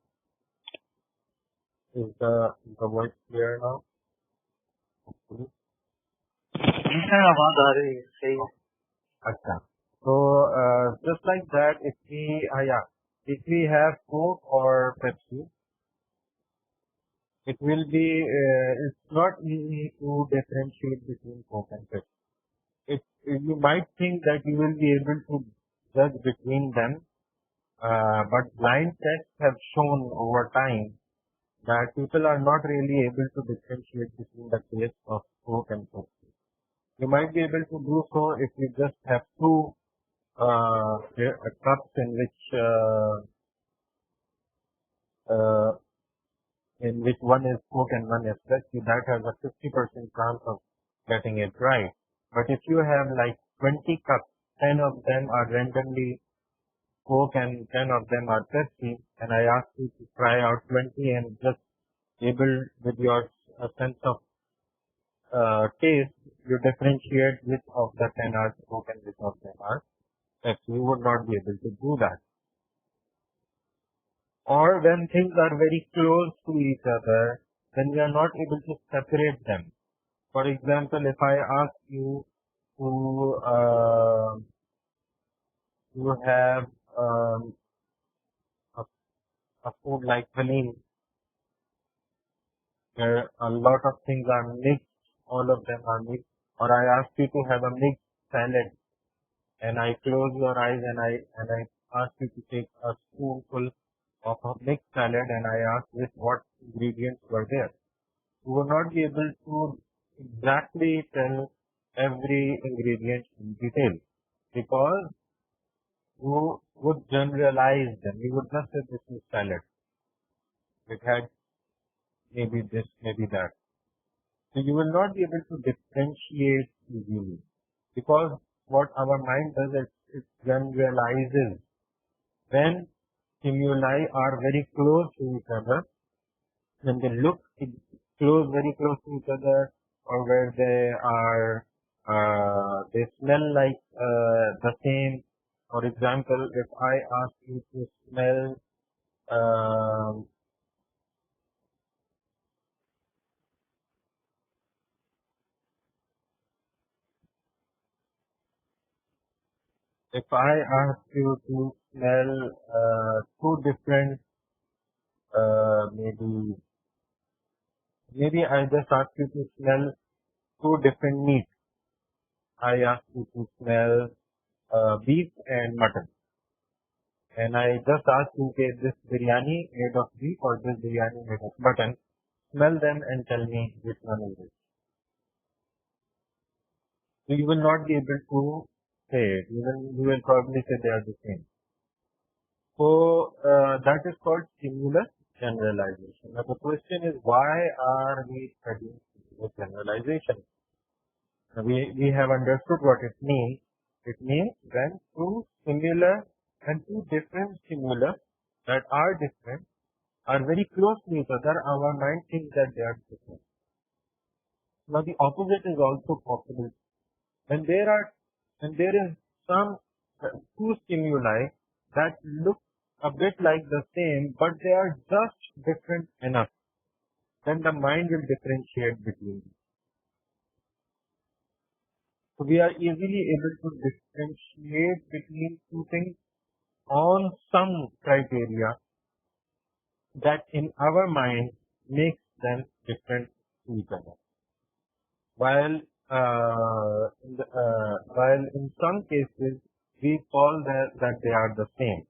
is the voice clear now? Hopefully. आवाज आ रही है सही है। अच्छा, so just like that, if we have Coke or Pepsi, it will be it's not easy to differentiate between Coke and Pepsi. You might think that you will be able to judge between them, but blind tests have shown over time that people are not really able to differentiate between the taste of Coke and Pepsi. You might be able to do so if you just have two cups in which one is Coke and one is Pepsi. That has a 50% chance of getting it right. But if you have like 20 cups, 10 of them are randomly Coke and 10 of them are Pepsi, and I ask you to try out 20 and just able with your sense of taste, you differentiate which of the 10 are Coke and which of them are Pepsi. You would not be able to do that. Or when things are very close to each other, then we are not able to separate them. For example, if I ask you to have a food like paneer, where a lot of things are mixed, all of them are mixed, or I ask you to have a mixed salad, and I close your eyes and I ask you to take a spoonful of a mixed salad and I ask with what ingredients were there, you will not be able to exactly tell every ingredient in detail because you would generalize them. You would not say this is salad. It had maybe this, maybe that. So you will not be able to differentiate easily because what our mind does is it generalizes. When stimuli are very close to each other, when they look very close to each other, or where they smell like the same. For example, if I ask you to smell um if I ask you to smell two different, maybe I just ask you to smell two different meats. I ask you to smell beef and mutton. And I just ask you, okay, this biryani made of beef or this biryani made of mutton. Smell them and tell me which one is it. So you will not be able to say it. You will probably say they are the same. So that is called stimulus generalization. Now the question is, why are we studying stimulus generalization? Now, we have understood what it means. It means when two similar and two different stimulus that are different are very close to each other, our mind thinks that they are different. Now the opposite is also possible. When there is some two stimuli that look a bit like the same, but they are just different enough, then the mind will differentiate between them. So we are easily able to differentiate between two things on some criteria that in our mind makes them different to each other. While while in some cases we call that they are the same.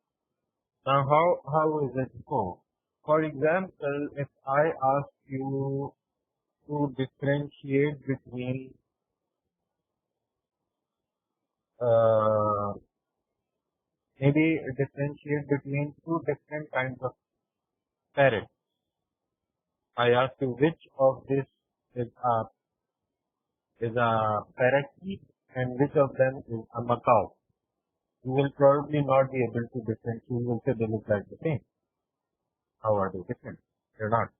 Now, how is it so? For example, if I ask you to differentiate between uh, maybe differentiate between two different kinds of parrots, I ask you which of this is a parakeet and which of them is a macaw. You will probably not be able to differentiate. You will say they look like the same. How are they different? They're not.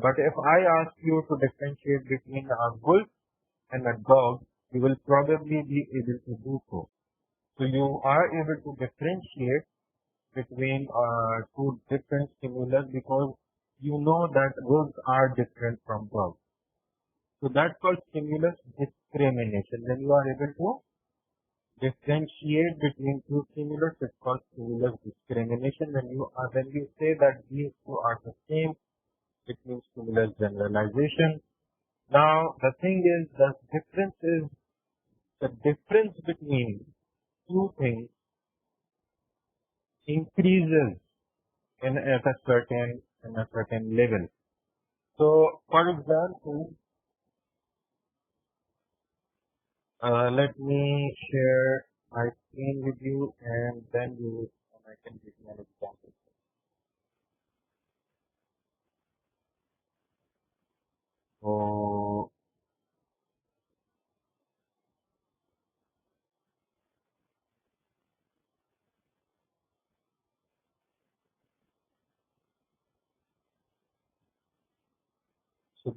But if I ask you to differentiate between a wolf and a dog, you will probably be able to do so. So you are able to differentiate between two different stimulus because you know that wolves are different from dogs. So that's called stimulus discrimination. When you are able to differentiate between two stimulus, it's called stimulus discrimination. When you say that these two are the same, it means stimulus generalization. Now the thing is, the difference between two things increases at a certain level. So, for example, let me share my screen with you, and then I can give you an example. So,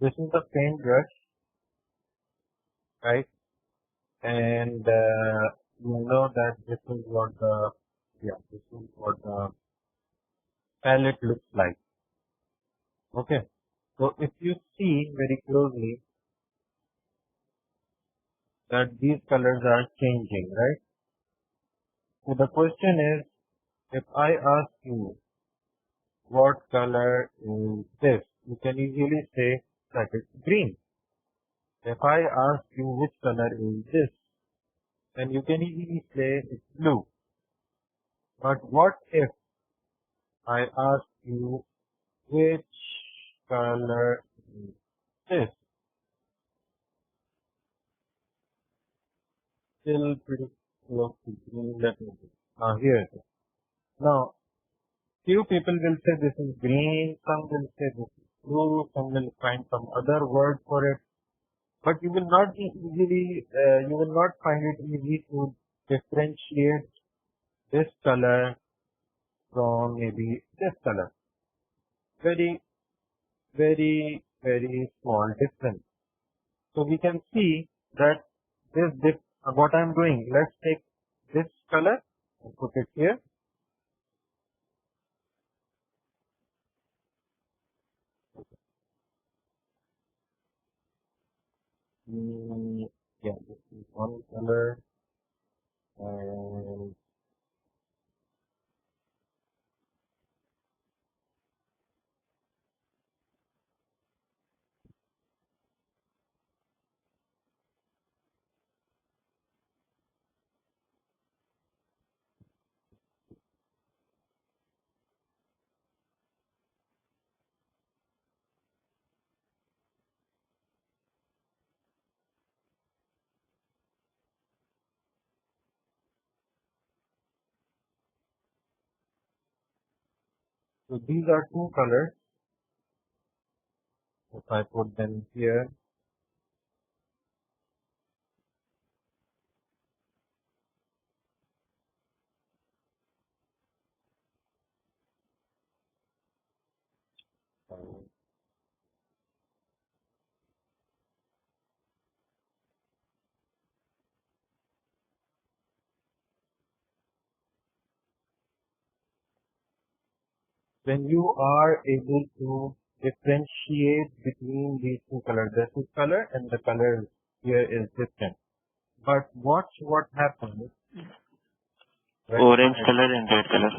this is the paintbrush, right? And you know that this is what the palette looks like. Okay. So if you see very closely that these colors are changing, right? So the question is, if I ask you what color is this, you can easily say that it's green. If I ask you which color is this, then you can easily say it's blue. But what if I ask you which color is this? Still pretty close to green. Let me see. Here it is. Now, few people will say this is green, some will say this is blue, some will find some other word for it. But you will not find it easy to differentiate this color from maybe this color. Very, very, very small difference. So we can see that what I'm doing, let's take this color and put it here. Yeah, this is one color, and so these are two colors. If I put them here, when you are able to differentiate between these two colors, this is color and the color here is different. But watch what happens. Orange color and red color.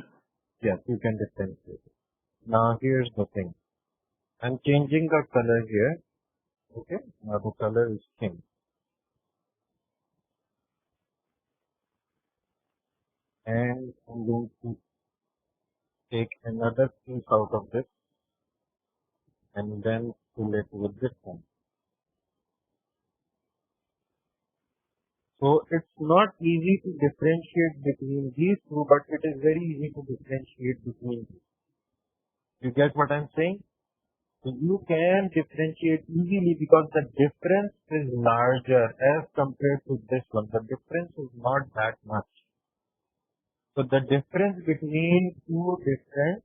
Yes, you can differentiate. Now here's the thing. I'm changing the color here. Okay, now the color is changed. And I'm going to take another piece out of this and then fill it with this one. So it's not easy to differentiate between these two, but it is very easy to differentiate between these. You get what I'm saying? So you can differentiate easily because the difference is larger as compared to this one. The difference is not that much. So the difference between two different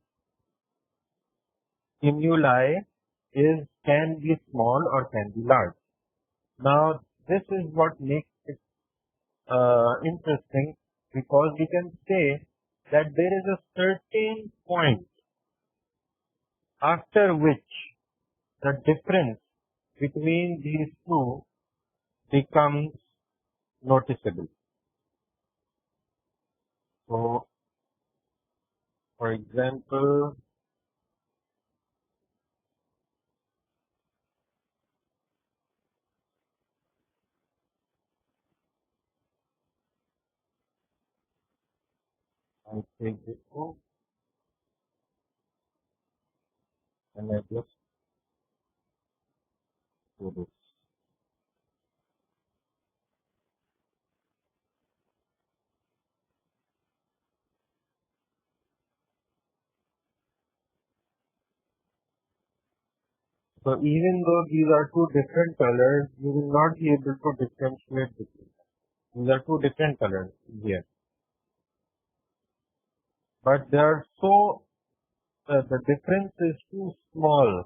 stimuli can be small or can be large. Now this is what makes it interesting, because we can say that there is a certain point after which the difference between these two becomes noticeable. So, for example, I take this one and I just do this. So even though these are two different colors, you will not be able to differentiate between them. These are two different colors here, but they are the difference is too small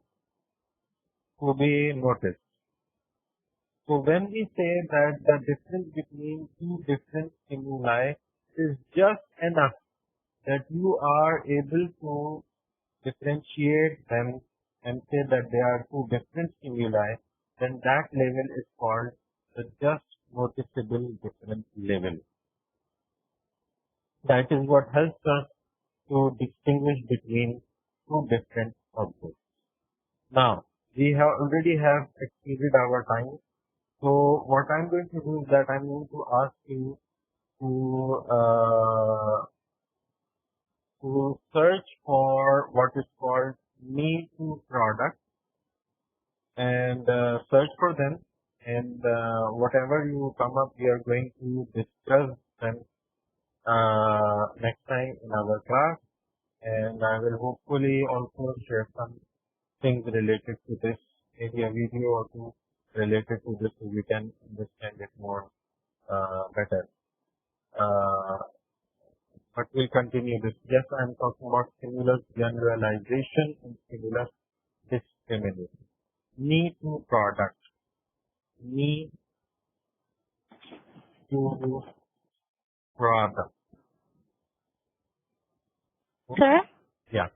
to be noticed. So when we say that the difference between two different stimuli is just enough that you are able to differentiate them and say that they are two different stimuli, then that level is called the just noticeable difference level. That is what helps us to distinguish between two different objects. Now, we already have exceeded our time. So what I'm going to do is that I'm going to ask you to me to product and search for them. And whatever you come up, we are going to discuss them next time in our class. And I will hopefully also share some things related to this, maybe a video or two related to this, so we can understand it more better. But we'll continue this. Yes, I'm talking about stimulus generalization and stimulus discrimination. Me to product. Me to product. Sir, Yeah.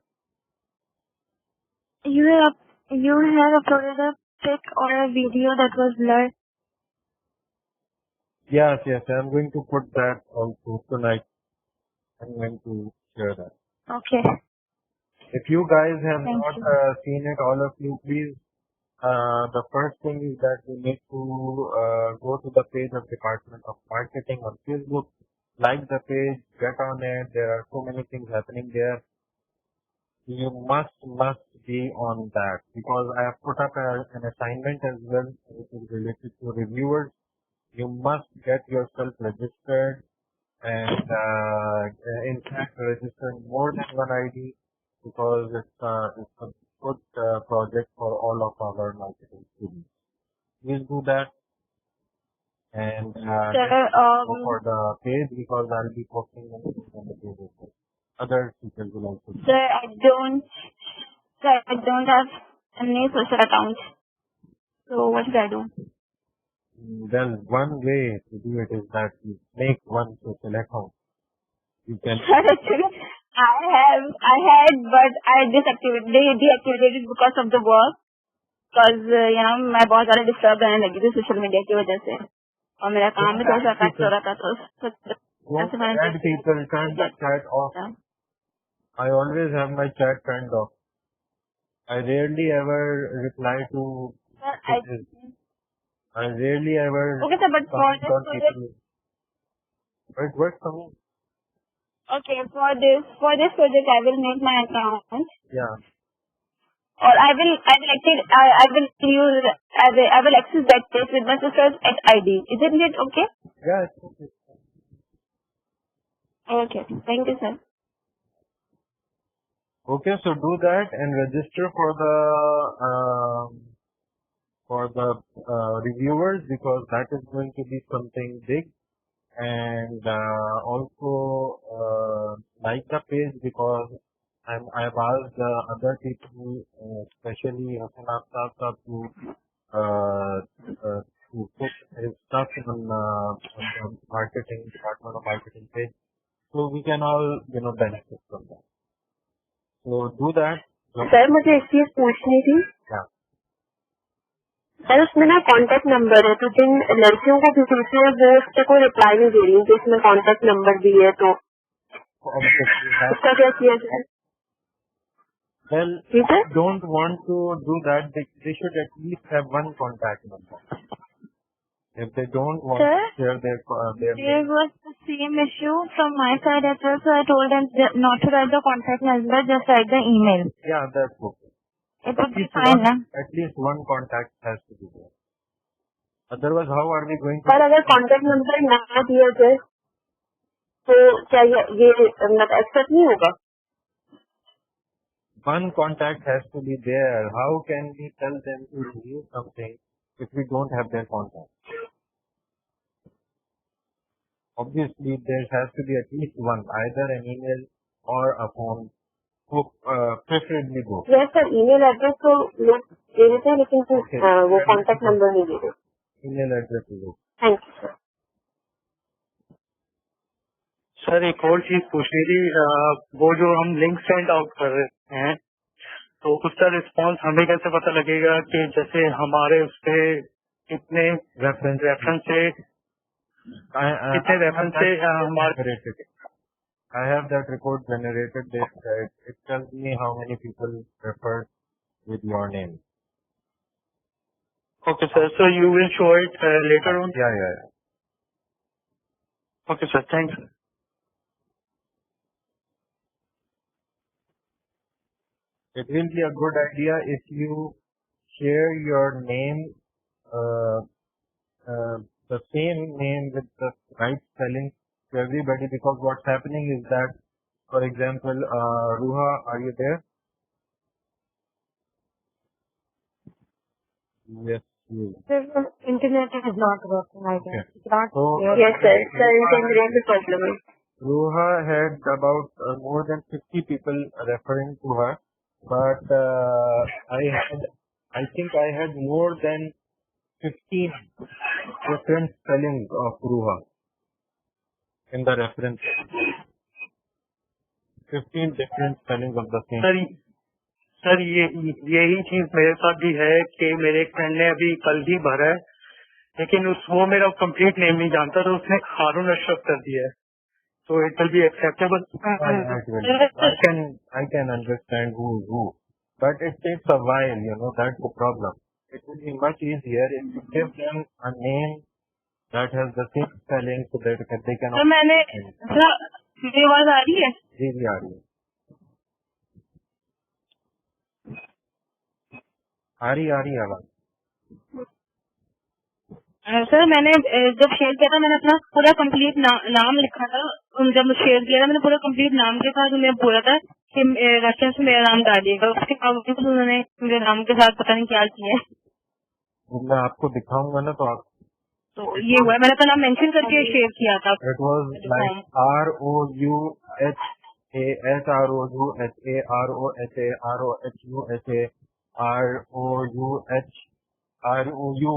you have uploaded a pic or a video that was blurred. Yes, I'm going to put that also tonight. I'm going to share that. Okay. If you guys have Thank not you. seen it, all of you, please, the first thing is that you need to go to the page of Department of Marketing on Facebook, like the page, get on it. There are so many things happening there. You must be on that, because I have put up an assignment as well, which is related to reviewers. You must get yourself registered, and in fact register more than one ID, because it's a good project for all of our marketing students. Please do that, and Sir, go for the page, because I'll be posting anything on the page as well. Other people will also do. Sir, I don't have any social account. So what should I do? Well, one way to do it is that you make one social account. You can. Sir, actually, I had, but I deactivated it because of the work. Because, my boss ज़्यादा disturb करने लगी थी social media की वजह से, और मेरा काम भी थोड़ा सा अफेक्ट हो रहा था, तो ऐसे मैंने Add people, turn the chat off. I always have my chat turned off. I rarely ever reply to messages. I rarely ever Okay, sir, but for this on project, people. But it works for me. okay, for this project, I will make my account, Yeah. or I will access that page with my sister's ID. Isn't it okay? Yeah, it's okay. Okay, thank you, sir. Okay, so do that and register for the reviewers, because that is going to be something big. And also like the page, because I've asked other people, especially Hassan Aftab, to put his stuff on the marketing department of marketing page, so we can all benefit from that. So do that. Sir मुझे एक चीज पूछनी थी. Yeah. Sir उसमें ना contact number है, तो जिन लड़कियों को भेजते हैं वो उससे कोई रिप्लाई नहीं दे रही, जिसमें कॉन्टेक्ट नंबर भी है, तो उसका क्या किया जाए? Well, don't want to do that. They should at least have one contact number. If they don't want to share their There was the same issue from my side as well, so I told them not to write the contact number, just write the email. Yeah, that's okay. It would be fine, ना? At least one contact has to be there. Otherwise, how are we going to? पर अगर contact number ना दिया जाए, तो क्या ये मतलब एक्सेप्ट नहीं होगा? One contact has to be there. How can we tell them to review something if we don't have their contact? Obviously, there has to be at least one, either an email or a phone, preferably both. Yes, sir. Email address तो लोग दे देते हैं, लेकिन वो contact number नहीं देते. Email address is okay. Thank you, sir. Sir एक और चीज पूछनी थी, वो जो हम लिंक सेंड आउट कर रहे हैं, तो उसका रिस्पांस हमें कैसे पता लगेगा कि जैसे हमारे उस पे कितने रेफरेंस से हमारे. I have that report generated. It tells me how many people referred with your name. Okay, sir. So you will show it later on? Yeah. Okay, sir. Thanks. It will be a good idea if you share your name, the same name with the right spelling to everybody, because what's happening is that, for example, Ruha, are you there? Yes, you. Sir, the internet is not working, I guess. Okay. It's not So, Yes, sir. Sir, internet is problem. Ruha had about more than 50 people referring to her, but I think I had more than 15 different spellings of Ruha in the reference. 15 different spellings of the same. Sir यही चीज मेरे साथ भी है कि मेरे एक friend ने अभी कल ही भरा है, लेकिन वो मेरा कंप्लीट नेम नहीं जानता, तो उसने हारून अशरफ कर दिया है. So it will be acceptable. I can understand who is who, but it takes a while, that's the problem. It would be much easier if you give them a name that has the same spelling so that they can. तो मैंने sir मेरी आवाज आ रही है? जी जी आ रही है. आ रही आवाज. सर मैंने जब शेयर किया था मैंने अपना पूरा कंप्लीट नाम लिखा था. जब शेयर किया था मैंने पूरा कंप्लीट नाम के साथ उन्हें बोला था कि रेफरेंस में मेरा नाम डालिएगा. उसके बावजूद उन्होंने मेरे नाम के साथ पता नहीं क्या किया है. मैं आपको दिखाऊंगा ना तो आप. तो ये हुआ, मैंने अपना नाम मेंशन करके शेयर किया था. It was like ROUHASROUHAROHUSHROU,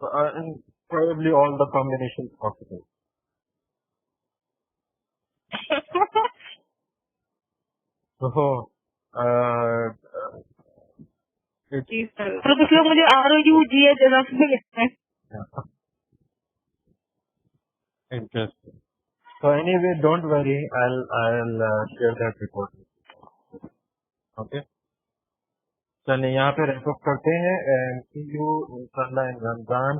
and probably all the combinations possible. So, तो कुछ लोग मुझे ROUGH जगह पे कहते हैं. Interesting. So anyway, don't worry. I'll share that report. Okay. चलिए यहाँ पे रैप अप करते हैं and see you inshallah in Ramadan.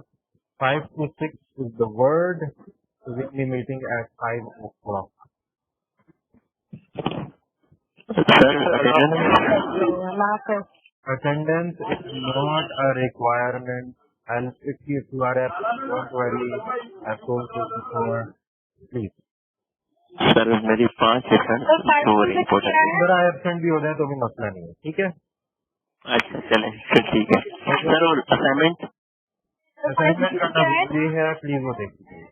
5 to 6 is the word. So we'll be meeting at 5 o'clock. Sir, Attendance is not a requirement, and if you are absent, don't worry. I've told you before. Please. Sir मेरी 5 है sir, तो important. अगर absent भी हो जाए तो भी मसला नहीं है. ठीक है. अच्छा चले फिर ठीक है. सर और असाइनमेंट करना जरूरी है, प्लीज वो देख लीजिए.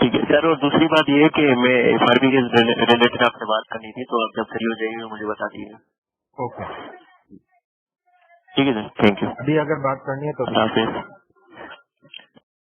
ठीक है सर. और दूसरी बात ये है कि मैं FRB के रिलेटेड आपसे बात करनी थी, तो आप जब फ्री हो जाइए मुझे बता दीजिए. ओके ठीक है सर. Thank you. अभी अगर बात करनी है तो हाफिज.